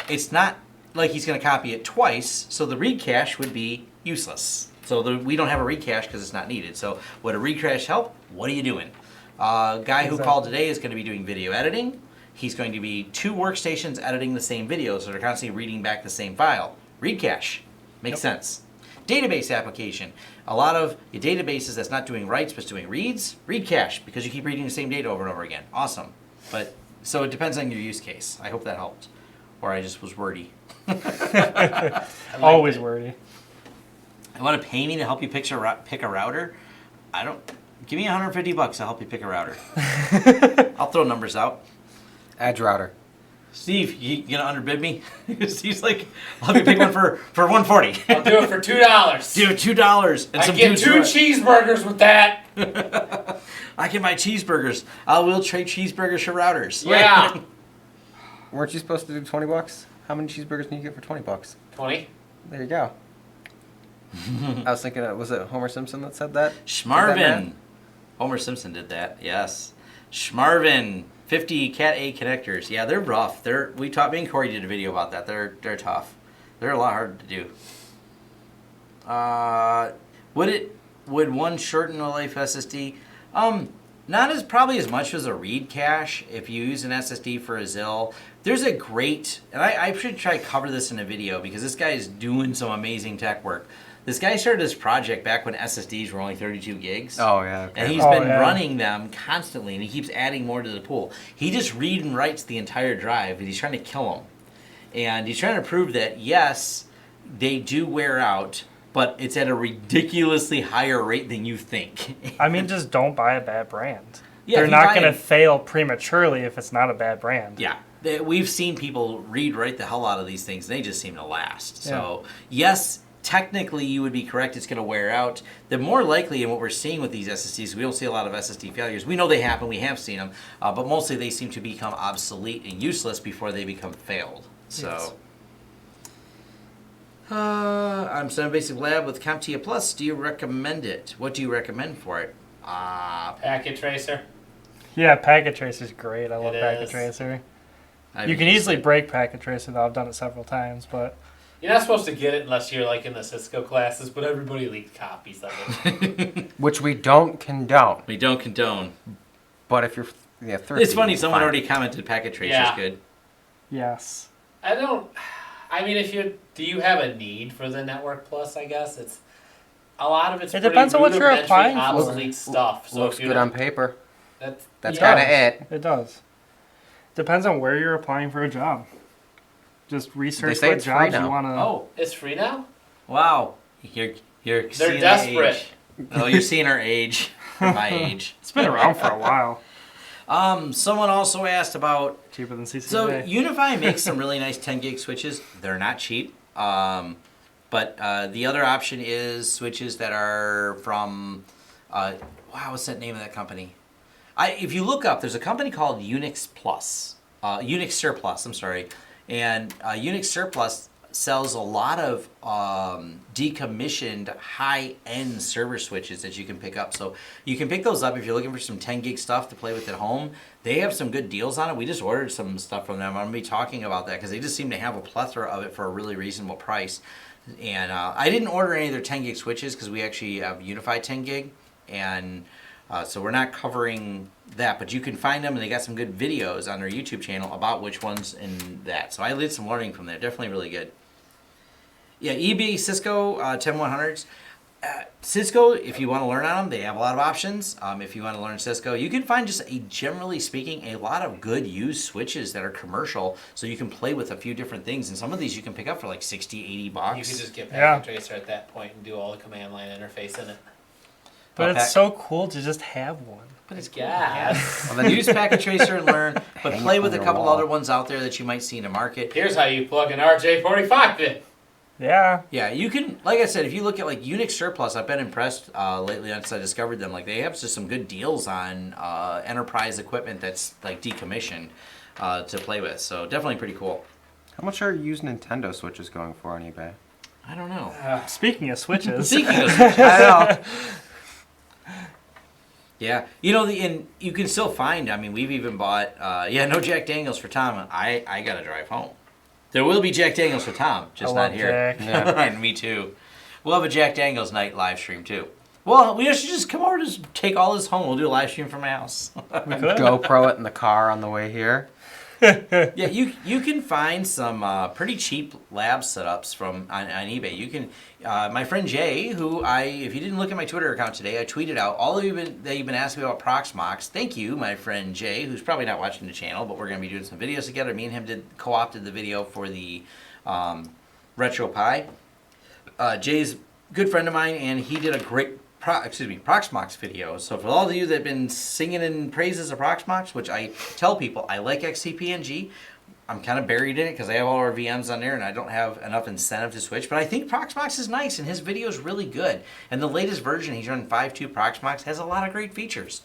It's not like he's going to copy it twice, so the read cache would be useless. So we don't have a read cache because it's not needed. So would a read cache help? What are you doing? Guy who called today is going to be doing video editing. He's going to be 2 workstations editing the same video, so they're constantly reading back the same file. Read cache. Makes sense. Database application. A lot of your databases that's not doing writes but doing reads. Read cache, because you keep reading the same data over and over again. Awesome. But so it depends on your use case. I hope that helped. Or I just was wordy. Always wordy. You want to pay me to help you pick a router? I don't. Give me $150. I'll help you pick a router. I'll throw numbers out. Edge router. Steve, you gonna underbid me? Steve's like, I'll help you pick one for $140. I'll do it for $2. Do $2 and I some get dudes 2 cheeseburgers with that. I can buy cheeseburgers. I will trade cheeseburgers for routers. Yeah. Weren't you supposed to do $20? How many cheeseburgers can you get for $20? 20. There you go. I was thinking, was it Homer Simpson that said that? Schmarvin. Homer Simpson did that. Yes. Schmarvin. 50 Cat A connectors. Yeah, they're rough. Me and Corey did a video about that. They're tough. They're a lot harder to do. Would one shorten a life SSD? Not as probably as much as a read cache. If you use an SSD for a ZIL, there's a great, and I should try to cover this in a video because this guy is doing some amazing tech work. This guy started this project back when SSDs were only 32 gigs. Oh, yeah. Okay. And he's been running them constantly, and he keeps adding more to the pool. He just read and writes the entire drive, and he's trying to kill them. And he's trying to prove that, yes, they do wear out, but it's at a ridiculously higher rate than you think. I mean, just don't buy a bad brand. Yeah, They're not going to fail prematurely if it's not a bad brand. Yeah. We've seen people write the hell out of these things. They just seem to last. So, yes, technically you would be correct. It's going to wear out. The more likely, and what we're seeing with these SSDs, we don't see a lot of SSD failures. We know they happen. We have seen them. But mostly they seem to become obsolete and useless before they become failed. So, Yes. I'm Sun Basic Lab with CompTIA Plus. Do you recommend it? What do you recommend for it? Packet tracer. Yeah, Packet Tracer is great. I love It Packet is. Tracer. I've You can used easily it. break Packet Tracer, though. I've done it several times, but You're not supposed to get it unless you're like in the Cisco classes, but everybody leaked copies of it. Which we don't condone. We don't condone. But if you're thirsty, It's funny. Someone fine. already commented Packet Tracer's Yeah. good. yes. I mean, do you have a need for the Network Plus? I guess it's a lot of it's. It pretty depends on what you're rudimentary, applying for. obsolete stuff. So Looks if you good don't- on paper. That's That's yeah. kind of it. It does. Depends on where you're applying for a job. Just research say what it's free jobs now. you want to. Oh, It's free now. wow. You're They're seeing desperate. Our age. Oh, you're seeing our age. Or my age. It's been around for a while. Someone also asked about. Cheaper than CCTV. So Unify makes some really nice 10 gig switches. They're not cheap. But the other option is switches that are from. Wow, what's that name of that company? If you look up, there's a company called Unix Plus. Unix Surplus. I'm sorry, and Unix Surplus sells a lot of decommissioned high-end server switches that you can pick up. So you can pick those up if you're looking for some 10 gig stuff to play with at home. They have some good deals on it. We just ordered some stuff from them. I'm going to be talking about that because they just seem to have a plethora of it for a really reasonable price. And I didn't order any of their 10 gig switches because we actually have Unified 10 gig. And so we're not covering that, but you can find them, and they got some good videos on their YouTube channel about which ones and that. So I did some learning from there. Definitely really good. Yeah, eBay, Cisco 10100s. Cisco, if you want to learn on them, they have a lot of options. If you want to learn Cisco, you can find just generally speaking, a lot of good used switches that are commercial, so you can play with a few different things. And some of these you can pick up for like 60, 80 bucks. You could just get Yeah. Packet Tracer at that point and do all the command line interface in it. but Pack- it's so cool to just have one. But it's Yeah. Well, then use Packet Tracer and learn, but Hang play it with a on your couple wall. other ones out there that you might see in the market. Here's how you plug an RJ45 in. Yeah. Yeah, you can, like I said, if you look at like Unix Surplus, I've been impressed lately since I discovered them. Like they have just some good deals on enterprise equipment that's like decommissioned to play with. So definitely pretty cool. How much are used Nintendo Switches going for on eBay? I don't know. Speaking of switches, Speaking of switches, I know. yeah, and you can still find. I mean, we've even bought. No Jack Daniels for Tom. I gotta drive home. There will be Jack Daniels for Tom, just I not love here. Jack. And me too. We'll have a Jack Daniels night live stream too. Well, we should just come over and just take all this home. We'll do a live stream from my house. we could. GoPro it in the car on the way here. Yeah, you can find some pretty cheap lab setups on eBay. You can, my friend Jay, who if you didn't look at my Twitter account today, I tweeted out all of you that you've been asking me about Proxmox. Thank you, my friend Jay, who's probably not watching the channel, but we're going to be doing some videos together. Me and him co-opted the video for the Retro Pi. Jay's a good friend of mine, and he did a great Proxmox video. So for all of you that have been singing in praises of Proxmox, which I tell people, I like XCP-NG. I'm kind of buried in it because I have all our VMs on there and I don't have enough incentive to switch. But I think Proxmox is nice and his video is really good. And the latest version, he's running 5.2 Proxmox, has a lot of great features.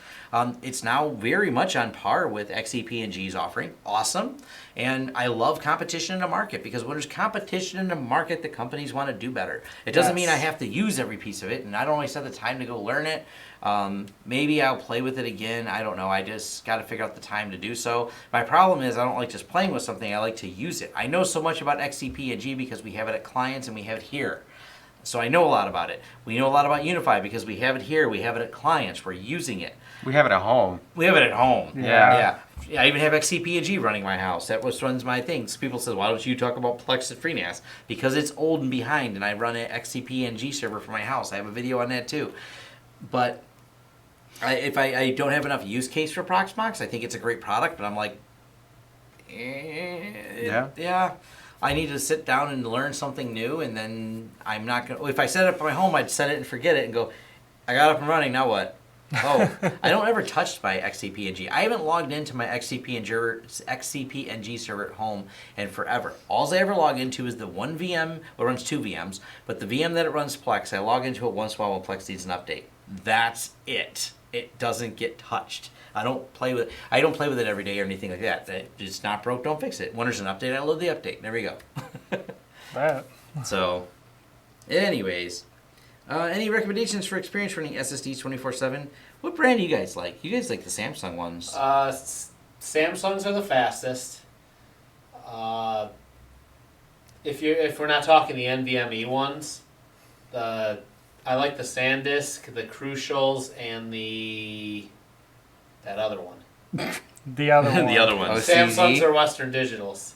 It's now very much on par with XCP-NG's offering. Awesome. And I love competition in the market because when there's competition in the market, the companies want to do better. It doesn't mean I have to use every piece of it and I don't always have the time to go learn it. Maybe I'll play with it again. I don't know. I just got to figure out the time to do so. My problem is I don't like just playing with something. I like to use it. I know so much about XCP-NG because we have it at clients and we have it here. So I know a lot about it. We know a lot about Unify because we have it here. We have it at clients. We're using it. We have it at home. We have it at home. Yeah. Yeah. I even have XCP&G running my house. That was runs my things. People say, why don't you talk about Plex at FreeNAS? Because it's old and behind, and I run an XCP&G server for my house. I have a video on that too. But if I don't have enough use case for Proxmox, I think it's a great product, but I'm like, yeah. I need to sit down and learn something new, and then I'm not going to... If I set it up at my home, I'd set it and forget it and go, I got up and running, now what? Oh, I don't ever touch my XCP&G. I haven't logged into my XCP&G server at home in forever. All I ever log into is the one VM, well, it runs 2 VMs, but the VM that it runs Plex, I log into it once in a while when Plex needs an update. That's it. It doesn't get touched. I don't play with it every day or anything like that. It's not broke, don't fix it. When there's an update, I load the update. There we go. That. So, anyways, any recommendations for experience running SSDs 24/7? What brand do you guys like? You guys like the Samsung ones? Samsungs are the fastest. If we're not talking the NVMe ones, I like the SanDisk, the Crucials, and that other one. The other one. The other one. Samsungs or Western Digitals.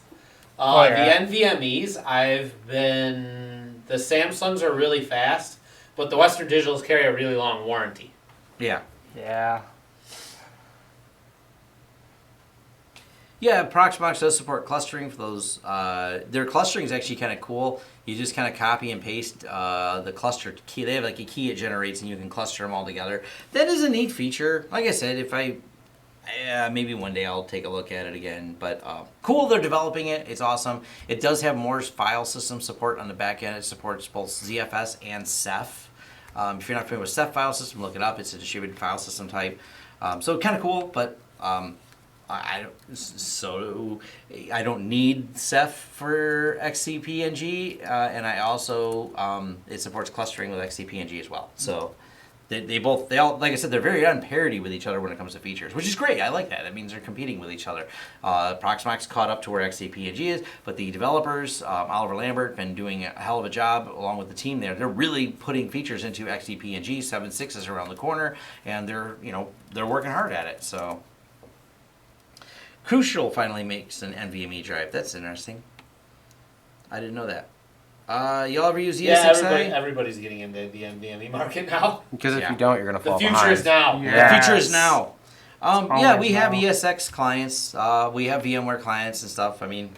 Yeah. The NVMEs, the Samsungs are really fast, but the Western Digitals carry a really long warranty. Yeah. Yeah. Yeah, Proxmox does support clustering for those. Their clustering is actually kind of cool. You just kind of copy and paste the cluster key. They have like a key it generates, and you can cluster them all together. That is a neat feature. Like I said, maybe one day I'll take a look at it again. But cool, they're developing it. It's awesome. It does have more file system support on the back end. It supports both ZFS and Ceph. If you're not familiar with Ceph file system, look it up. It's a distributed file system type. So kind of cool, but I don't need Ceph for XCP&G, and I also it supports clustering with XCP&G as well. So they all, like I said, they're very on parity with each other when it comes to features, which is great. I like that. That means they're competing with each other. Proxmox caught up to where XCP&G is, but the developers, Oliver Lambert, been doing a hell of a job along with the team there. They're really putting features into XCP&G. 7.6 is around the corner, and they're working hard at it. So. Crucial finally makes an NVMe drive. That's interesting. I didn't know that. Y'all ever use ESXi? Yeah, everybody's getting into the NVMe market now. Because if you don't, you're going to fall The future behind. is now. Yeah. The future is now. Yeah, we have now. ESX clients. We have VMware clients and stuff. I mean,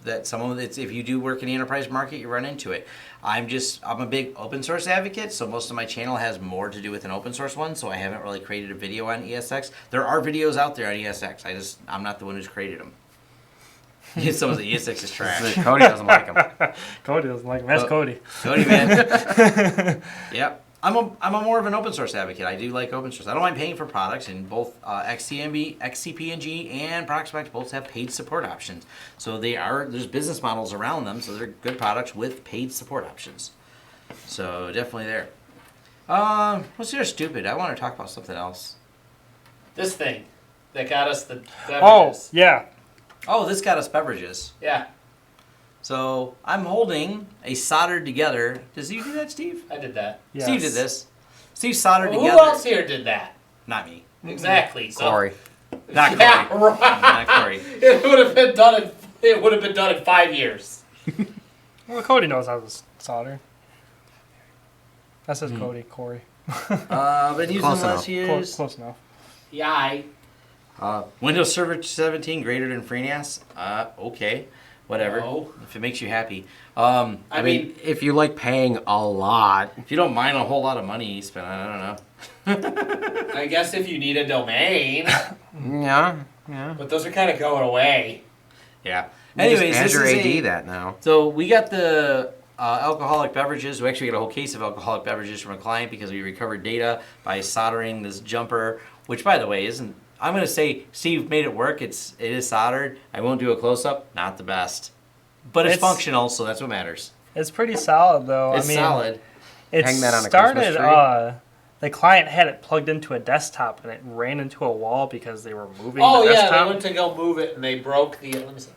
that some of it's, if you do work in the enterprise market, you run into it. I'm a big open source advocate, so most of my channel has more to do with an open source one, so I haven't really created a video on ESX. There are videos out there on ESX. I'm not the one who's created them. Someone said ESX is trash. Cody doesn't like him. Cody doesn't like him. That's Cody. Cody, man. Yep. I'm a more of an open source advocate. I do like open source. I don't mind paying for products, and both XCP&G and Proxmox both have paid support options. So there's business models around them, so they're good products with paid support options. So definitely there. What's your stupid? I want to talk about something else. This thing that got us the beverages. Oh, yeah. Oh, this got us beverages. Yeah, So I'm holding a soldered together. Does you do that, Steve? I did that. Yes. Steve did this. Steve soldered Well, together. who else here did that? Not me. Exactly. So, Corey. Not Corey. Yeah, right. Not Corey. It would have been done. It would have been done in 5 years. Well, Cody knows how to solder. That says Cody, Corey. Been using Close last enough. year's. Close enough. Yeah, Windows Server 17 greater than FreeNAS. Okay, whatever. No. If it makes you happy. I mean, If you like paying a lot, if you don't mind a whole lot of money you spend, I don't know. I guess if you need a domain, yeah. but those are kind of going away. Yeah. You Anyways, just this Azure is AD that now. So we got the alcoholic beverages. We actually got a whole case of alcoholic beverages from a client because we recovered data by soldering this jumper, which, by the way, isn't. I'm going to say Steve made it work. It is soldered. I won't do a close up. Not the best, but it's functional, so that's what matters. It's pretty solid, though. It's solid. It Hang that on a started. Christmas tree. The client had it plugged into a desktop, and it ran into a wall because they were moving Oh the yeah, desktop. they went to go move it and they broke the. Let me see.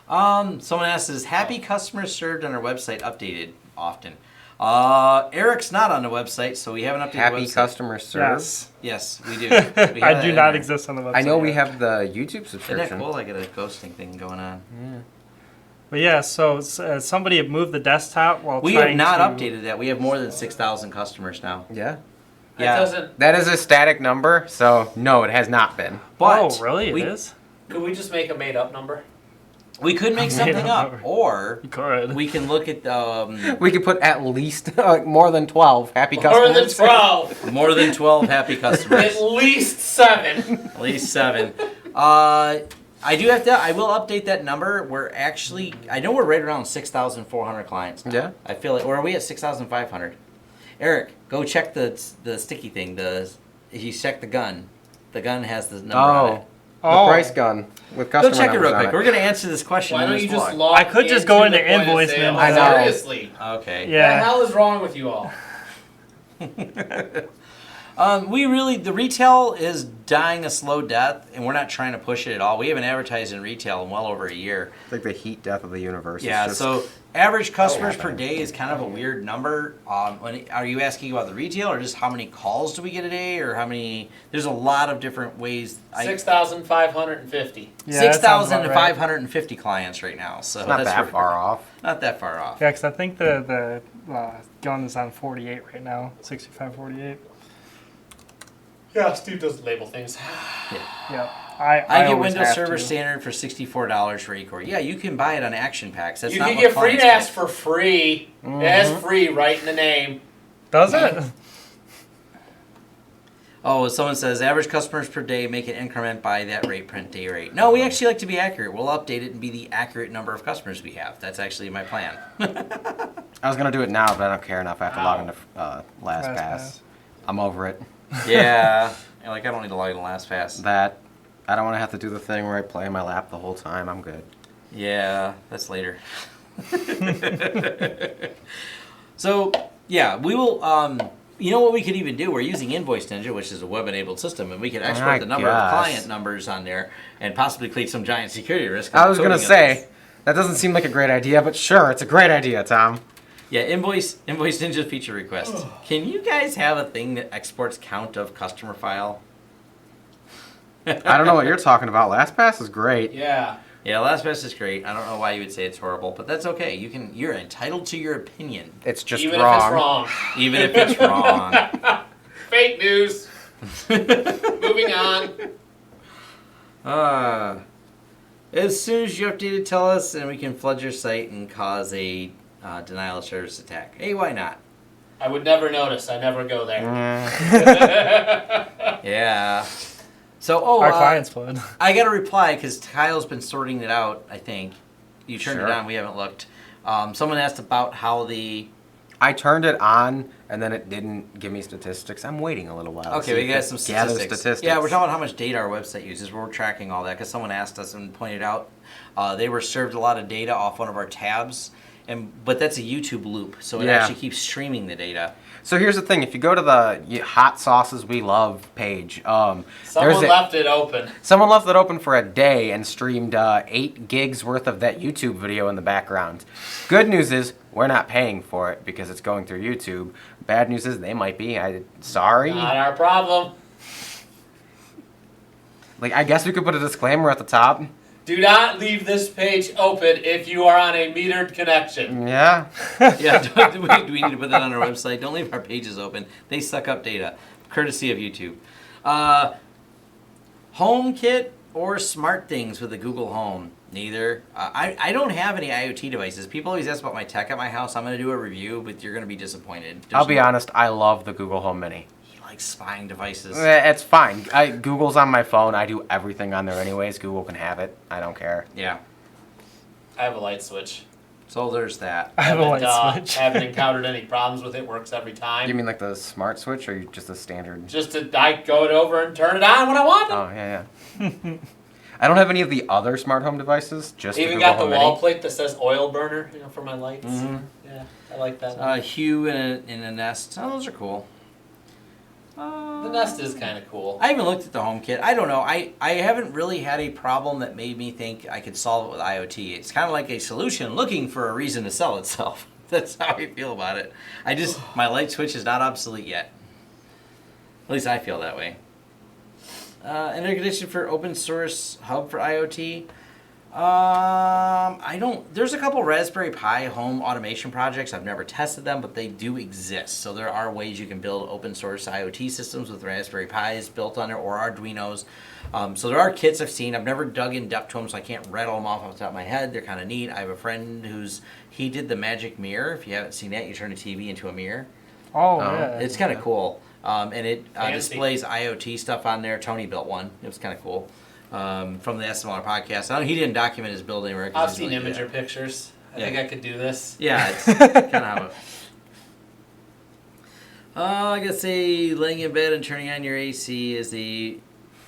Someone asks, is happy customers served on our website updated often? Eric's not on the website, so we haven't updated the Happy website. customer service. Yes. Yes, we do. We have I that do in not there. exist on the website. I know we yet. have the YouTube Isn't that subscription. cool? I got a ghosting thing going on. But yeah, so somebody had moved the desktop while We have trying not to... updated that. We have more than 6,000 customers now. Yeah. Yeah. That doesn't. That is a static number, so no, it has not been. But oh, really? we, It is? Could we just make a made up number? we could make something Made up, up. or You could. we can look at We could put at least more than 12 happy More customers. than 12. more than 12 happy customers. At least 7. At least 7. I do have to. I will update that number. We're actually. I know we're right around 6,400 clients now. Yeah. I feel like. Or are we at 6,500? Eric, go check the sticky thing. He checked the gun. The gun has the number on it. The price gun with Go customer check it real numbers quick. on We're gonna answer this question. Why in don't this you just vlog. log I could just go into the point of invoice sale? and- I know. Seriously. Okay. What the Yeah. hell is wrong with you all? The retail is dying a slow death, and we're not trying to push it at all. We haven't advertised in retail in well over a year. It's like the heat death of the universe. It's Yeah, just- so average customers per happening. day is kind of a weird number. Are you asking about the retail, or just how many calls do we get a day, or how many? There's a lot of different ways. 6,550. Yeah, that sounds about right. 6,550 clients right now. So it's not that's that where- far off. Not that far off. Yeah, because I think the gun is on 48 right now. 65, 48. Yeah, Steve doesn't label things. Yeah. I get always Windows have Server to. Standard for $64 for Acore. Yeah, you can buy it on Action Packs. That's You not can what get clients FreeNAS get. for free. It has free right in the name. Does it? Oh, someone says average customers per day, make it increment by that rate, print day rate. No, we actually like to be accurate. We'll update it and be the accurate number of customers we have. That's actually my plan. I was going to do it now, but I don't care enough. I have to log into LastPass. LastPass. I'm over it. Yeah. I don't need to log in LastPass. That, I don't want to have to do the thing where I play in my lap the whole time. I'm good. Yeah, that's later. So, yeah, we will, you know what we could even do? We're using Invoice Ninja, which is a web-enabled system, and we could export I the number of guess. client numbers on there and possibly create some giant security risk. I was going to coding of say, this. that doesn't seem like a great idea, but sure, it's a great idea, Tom. Yeah, Invoice Ninja feature request. Can you guys have a thing that exports count of customer file? I don't know what you're talking about. LastPass is great. Yeah. Yeah, LastPass is great. I don't know why you would say it's horrible, but that's okay. You're entitled to your opinion, It's just Even wrong. if it's wrong. even if it's wrong. Fake news. Moving on. As soon as you update it, tell us, and we can flood your site and cause a denial of service attack. Hey, why not? I would never notice. I never go there. Yeah. So, Our clients would. I got a reply because Kyle's been sorting it out, I think. You turned Sure. it on, we haven't looked. Someone asked about how the... I turned it on, and then it didn't give me statistics. I'm waiting a little while. to Okay, see we if got it some gathers statistics. Yeah, we're talking about how much data our website uses. We're tracking all that because someone asked us and pointed out they were served a lot of data off one of our tabs, but that's a YouTube loop, so it Yeah. actually keeps streaming the data. So here's the thing: if you go to the Hot Sauces We Love page, Someone there's left it open. someone left it open for a day and streamed 8 gigs worth of that YouTube video in the background. Good news is we're not paying for it because it's going through YouTube. Bad news is they might be. Sorry. Not our problem. Like, I guess we could put a disclaimer at the top. Do not leave this page open if you are on a metered connection. Yeah. Yeah, do we need to put that on our website? Don't leave our pages open. They suck up data, courtesy of YouTube. HomeKit or smart things with the Google Home? Neither. I don't have any IoT devices. People always ask about my tech at my house. I'm going to do a review, but you're going to be disappointed. I'll be honest, I love the Google Home Mini. He likes spying devices. It's fine. Google's on my phone. I do everything on there anyways. Google can have it. I don't care. Yeah. I have a light switch. So there's that. I have a light switch. Haven't encountered any problems with it. Works every time. You mean like the smart switch or just the standard? I go over and turn it on when I want it. Oh, yeah. I don't have any of the other smart home devices. Just Even the got Google the Home wall Mini. plate that says oil burner, for my lights. Mhm. Yeah, I like that one. Hue in a Nest. Oh, those are cool. The Nest is kind of cool. I haven't looked at the HomeKit. I don't know. I haven't really had a problem that made me think I could solve it with IoT. It's kind of like a solution looking for a reason to sell itself. That's how I feel about it. My light switch is not obsolete yet. At least I feel that way. Interconnection for open source hub for IoT. I don't. There's a couple Raspberry Pi home automation projects. I've never tested them, but they do exist. So there are ways you can build open source IoT systems with Raspberry Pis built on it or Arduinos. So there are kits I've seen. I've never dug in depth to them, so I can't rattle them off the top of my head. They're kind of neat. I have a friend he did the magic mirror. If you haven't seen that, you turn a TV into a mirror. Oh, yeah. It's kind of cool. And it Fancy. displays IoT stuff on there. Tony built one. It was kind of cool. From the SMR podcast. I know he didn't document his build anywhere. I've seen imager pictures. I think I could do this. Yeah, it's kind of how it... I guess laying in bed and turning on your AC is the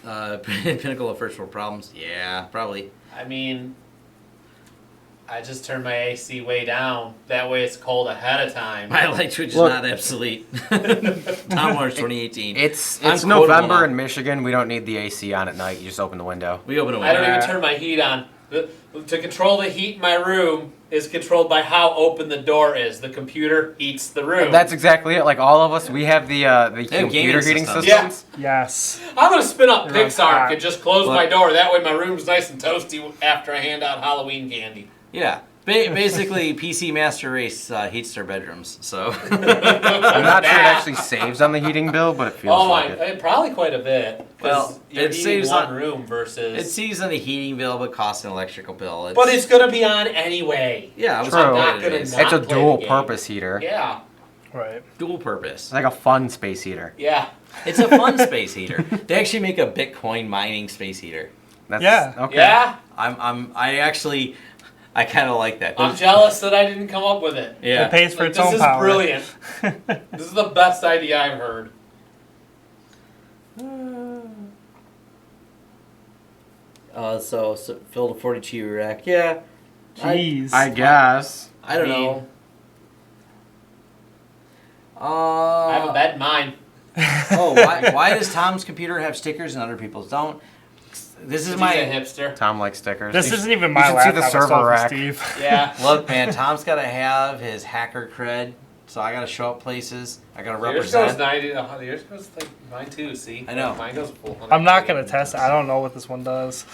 pinnacle of first world problems. Yeah, probably. I mean, I just turn my AC way down. That way it's cold ahead of time. My light switch is not obsolete. Tom Warner's 2018. It's I'm quotable November now. in Michigan. We don't need the AC on at night. You just open the window. We open a I window. don't even turn my heat on. To control the heat in my room is controlled by how open the door is. The computer heats the room. That's exactly it. Like all of us, we have the have computer gaming heating systems. systems. Yes. I'm gonna spin up You're on Pixar top. and just close my Look. door. That way my room's nice and toasty after I hand out Halloween candy. Yeah. Basically, PC Master Race heats their bedrooms. So I'm not sure it actually saves on the heating bill, but it feels Oh my, like it. probably quite a bit. 'Cause Well, you're it heating saves one on- room versus. it saves on the heating bill, but costs an electrical bill. But it's gonna be on anyway. yeah, it's True. not Not what gonna it is. not- It's a play the dual game. purpose heater. Yeah, Right. Dual purpose. It's like a fun space heater. yeah. It's a fun space heater. They actually make a Bitcoin mining space heater. That's, Yeah. Okay. Yeah, I kind of like that. I'm jealous that I didn't come up with it. Yeah. It pays for Like, its this own is power. brilliant. This is the best idea I've heard. So filled a 42 rack. Yeah. Jeez. I guess. I don't I mean, know. I have a bed in mine. Why does Tom's computer have stickers and other people's don't? This is He's a my hipster. Tom likes stickers. This isn't even you my should see the laptop. server I stole it rack. from Steve. Yeah. look, man. Tom's got to have his hacker cred, so I got to show up places. I got to Yours represent. goes 90. Yours goes like mine too. See. I know. Mine goes full. I'm not going to test it. I don't know what this one does.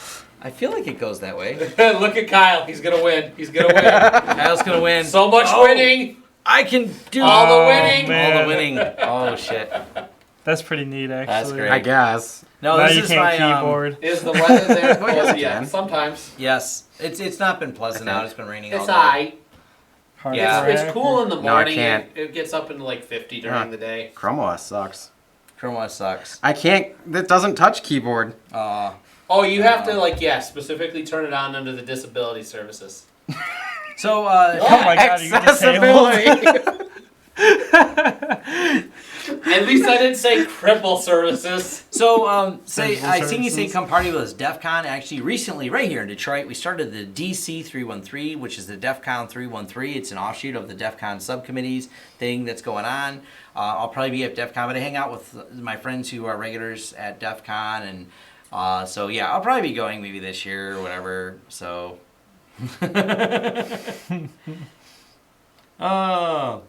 I feel like it goes that way. Look at Kyle. He's gonna win. He's gonna win. Kyle's gonna win. So much Oh, winning. I can do All the Oh, winning. man. All the winning. Oh shit. That's pretty neat, actually. That's great. I guess. No, Now this you is can't my keyboard. Is the weather there? Oh, yes, Oh, it yeah. can. Sometimes. Yes, it's not been pleasant out. It's been raining all It's day. alright. Hard Yeah. It's cool in the No, I morning. can't. It gets up into like 50 during Huh. the day. Chrome OS sucks. Chrome OS sucks. I can't. It doesn't touch keyboard. Oh, you have to specifically turn it on under the disability services. So Oh my god, you disabled. At least I didn't say cripple services. So, say Physical I seen you say services. come party with us, DEF CON. Actually, recently, right here in Detroit, we started the DC 313, which is the DEF CON 313. It's an offshoot of the DEF CON subcommittees thing that's going on. I'll probably be at DEF CON, but I hang out with my friends who are regulars at DEF CON, and so yeah, I'll probably be going maybe this year or whatever. So, oh.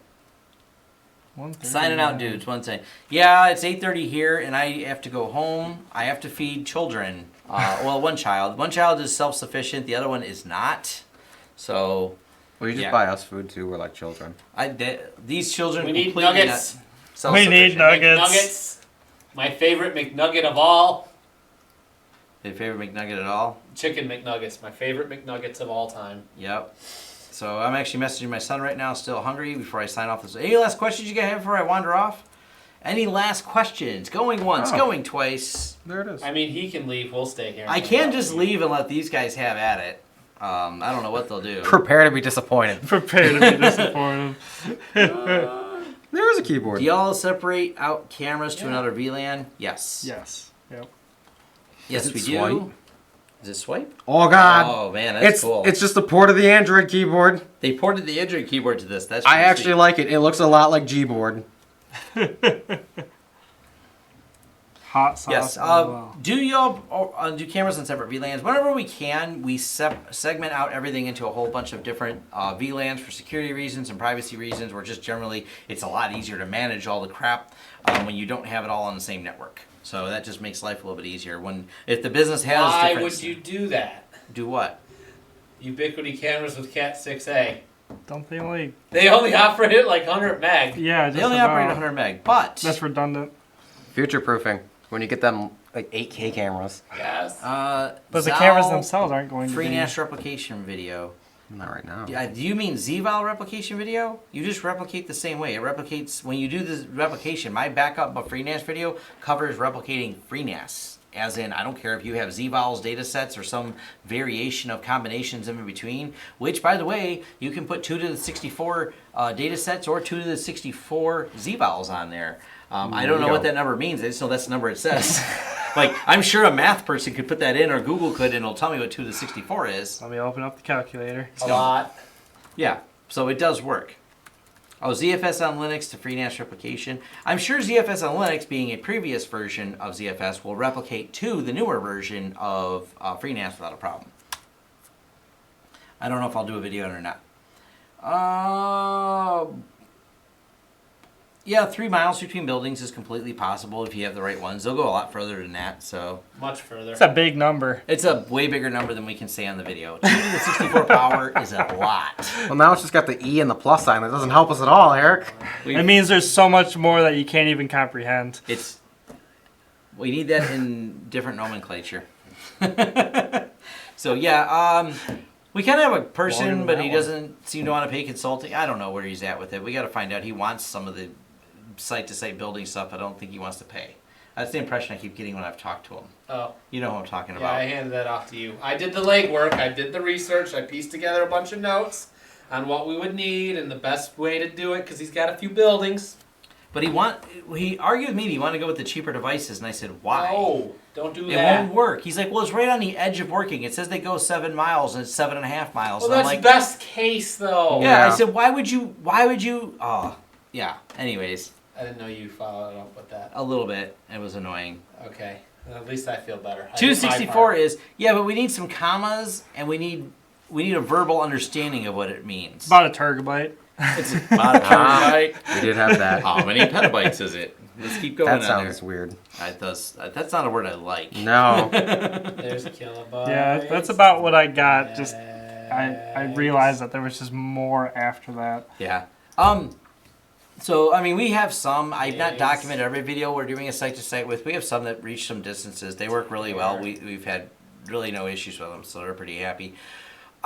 Signing out, dudes. One thing. Yeah, it's 8:30 here, and I have to go home. I have to feed children. Well, one child. One child is self-sufficient. The other one is not. So, Well, you just Yeah. buy us food too. We're like children. these children We need completely nuggets. not We self-sufficient. need nuggets. McNuggets. My favorite McNugget of all. Their favorite McNugget at all? Chicken McNuggets. My favorite McNuggets of all time. Yep. So I'm actually messaging my son right now. Still hungry. Before I sign off this. Any last questions you guys have before I wander off? Any last questions? Going once, Oh. going twice. There it is. I mean, he can leave. We'll stay here. I can just leave and let these guys have at it. I don't know what they'll do. Prepare to be disappointed. Prepare to be disappointed. There is a keyboard. Do y'all separate out cameras to Yeah. another VLAN? Yes. Yes. Yep. Yes, Is it we swipe? do. Is it swipe? Oh God. Oh man, that's cool. It's just the port of the Android keyboard. They ported the Android keyboard to this. That's I pretty actually sweet. like it. It looks a lot like Gboard. hot sauce. Yes. as well. Do y'all do cameras on separate VLANs? Whenever we can, we segment out everything into a whole bunch of different VLANs for security reasons and privacy reasons. Or just generally, it's a lot easier to manage all the crap when you don't have it all on the same network. So that just makes life a little bit easier. If the business has Why different... would you do that? Do what? Ubiquity cameras with Cat 6A. Don't they only? They only operate at like 100 meg. Yeah, just They only about. operate 100 meg, but... That's redundant. Future proofing. When you get them like 8K cameras. Yes. But the Zal cameras themselves aren't going to Free be. NAS replication video. Not right now. Yeah, do you mean ZVal replication video? You just replicate the same way. It replicates, when you do this replication, my backup of FreeNAS video covers replicating FreeNAS. As in, I don't care if you have ZVal's data sets or some variation of combinations in between, which, by the way, you can put 2 to the 64 data sets or 2 to the 64 ZVal's on there. I don't know what that number means. I just know that's the number it says. Like, I'm sure a math person could put that in, or Google could, and it'll tell me what 2 to the 64 is. Let me open up the calculator. A lot. Yeah, so it does work. Oh, ZFS on Linux to FreeNAS replication. I'm sure ZFS on Linux, being a previous version of ZFS, will replicate to the newer version of FreeNAS without a problem. I don't know if I'll do a video on it or not. Yeah, 3 miles between buildings is completely possible if you have the right ones. They'll go a lot further than that, so... Much further. It's a big number. It's a way bigger number than we can say on the video. 2 to the 64 power is a lot. Well, now it's just got the E and the plus sign. That doesn't help us at all, Eric. It means there's so much more that you can't even comprehend. We need that in different nomenclature. So yeah, we kind of have a person, but he doesn't seem to want to pay consulting. I don't know where he's at with it. We got to find out. He wants some of the site-to-site building stuff. I don't think he wants to pay. That's the impression I keep getting when I've talked to him. Oh. You know who I'm talking Yeah, about. I handed that off to you. I did the legwork. I did the research. I pieced together a bunch of notes on what we would need and the best way to do it because he's got a few buildings. But he argued with me. He wanted to go with the cheaper devices, and I said, why? Oh, don't do It that. won't work. He's like, well, it's right on the edge of working. It says they go 7 miles, and it's 7.5 miles. Well, and I'm that's like, best case, though. yeah. Yeah. I said, why would you? Oh, yeah. Anyways, I didn't know you followed up with that. a little bit. It was annoying. Okay. Well, at least I feel better. I did my 264 part. is, yeah, but we need some commas, and we need a verbal understanding of what it means. About a terabyte. It's about a terabyte. We did have that. How many petabytes is it? Let's keep going That on sounds weird. there. That's not a word I like. No. There's kilobytes. Yeah, that's about what I got. Just I realized that there was just more after that. Yeah. So, I mean, we have some. I've not documented every video we're doing a site-to-site with. We have some that reach some distances. They work really well. We've had really no issues with them, so they're pretty happy.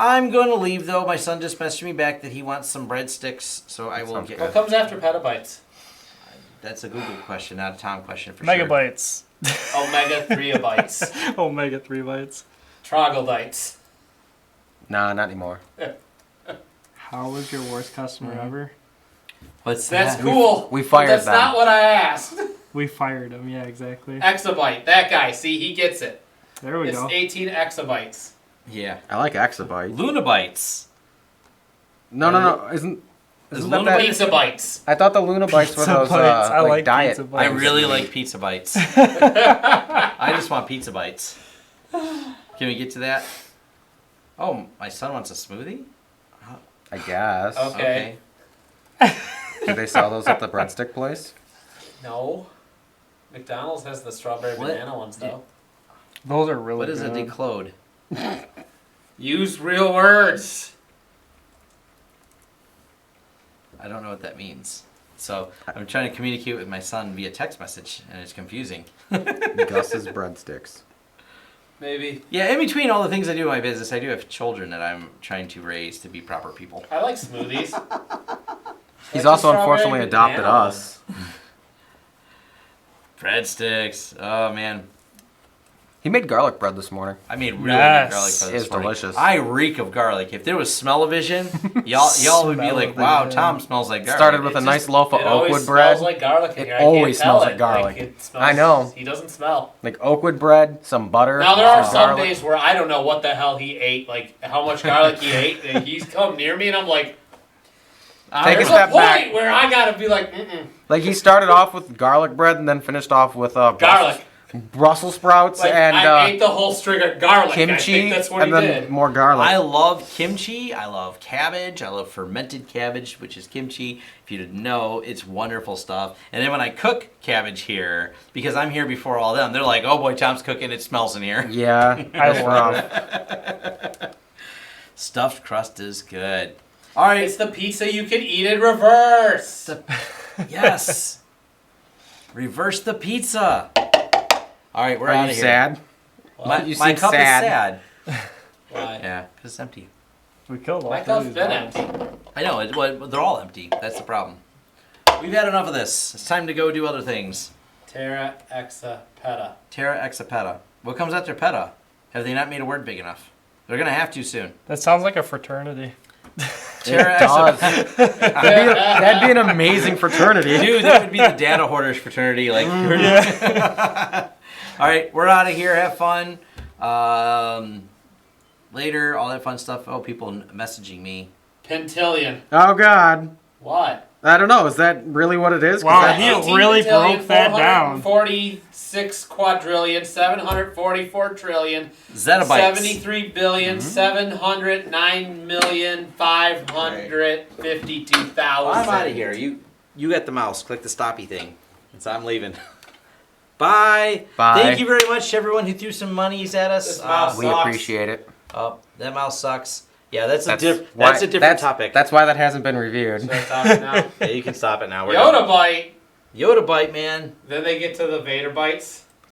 I'm going to leave, though. My son just messaged me back that he wants some breadsticks, so I will sounds get... What comes after petabytes? That's a Google question, not a Tom question for Megabytes. Omega 3bytes. Omega 3 bytes. Troglodytes. Nah, not anymore. How was your worst customer ever? What's That's that? cool. We fired That's them. not what I asked. We fired him. Yeah, exactly. Exabyte. That guy. See, he gets it. There we It's go. 18 exabytes. Yeah. I like exabyte. Lunabytes. No. Isn't that that? Pizza bytes. I thought the Lunabytes were Pizza those bites. I like diet. pizza bites. I really like pizza bites. I just want pizza bites. Can we get to that? Oh, my son wants a smoothie? I guess. Okay. Do they sell those at the breadstick place? No. McDonald's has the strawberry What? banana ones, though. Those are really What is a good. declode? Use real words. I don't know what that means. So I'm trying to communicate with my son via text message, and it's confusing. Gus's breadsticks. Maybe. Yeah, in between all the things I do in my business, I do have children that I'm trying to raise to be proper people. I like smoothies. He's Like also the unfortunately strawberry adopted banana us. Breadsticks. Oh, man. He made garlic bread this morning. I made really Yes. good garlic bread It's this morning. delicious. I reek of garlic. If there was smell-o-vision, y'all would be like, wow, Smell-o-vision. Tom smells like garlic. Started with It's a nice just- loaf of It always oakwood bread. smells like garlic in It here. I can't always tell smells like it. garlic. It smells, I know. He doesn't smell. Like oakwood bread, some butter. Now, there are some some garlic. days where I don't know what the hell he ate, like how much garlic he ate, and he's come near me, and I'm like, Take a there's step a point back. where I gotta be like, mm-mm. Like he started off with garlic bread and then finished off with Garlic. Brussels sprouts Like, and I ate the whole string of garlic. I kimchi, think that's what and he then did. more garlic. I love kimchi. I love cabbage. I love fermented cabbage, which is kimchi. If you didn't know, it's wonderful stuff. And then when I cook cabbage here, because I'm here before all them, they're like, "Oh boy, Tom's cooking. It smells in here." Yeah, I that's love rough. Stuffed crust is good. All right. It's the pizza you can eat in reverse. Yes. Reverse the pizza. All right, we're Are out you of here. sad? My, You my seem cup sad. is sad. Why? Yeah, because it's empty. We killed all My three cup's of these been bottles. empty. I know, well, they're all empty. That's the problem. We've had enough of this. It's time to go do other things. Terra exa peta. Terra exapeta. What comes after peta? Have they not made a word big enough? They're going to have to soon. That sounds like a fraternity. Terra It does. exapeta. That'd be an amazing fraternity. Dude, that would be the data hoarders fraternity. Like, all right, we're out of here. Have fun. Later, all that fun stuff. Oh, people messaging me. Pentillion. Oh God. What? I don't know. Is that really what it is? 'Cause Wow, that- he 18 really pentillion, broke that down. 446 quadrillion, 744 trillion, Zettabytes. 73 billion, 709,552,000. I'm out of here. You got the mouse. Click the stoppy thing. So I'm leaving. Bye. Bye. Thank you very much to everyone who threw some monies at us. This mouse we sucks. appreciate it. Oh, that mouse sucks. Yeah, that's a why- different topic. That's why that hasn't been reviewed. Should I stop it now? Yeah, you can stop it now. We're Yoda done. bite. Yoda bite, man. Then they get to the Vader bites.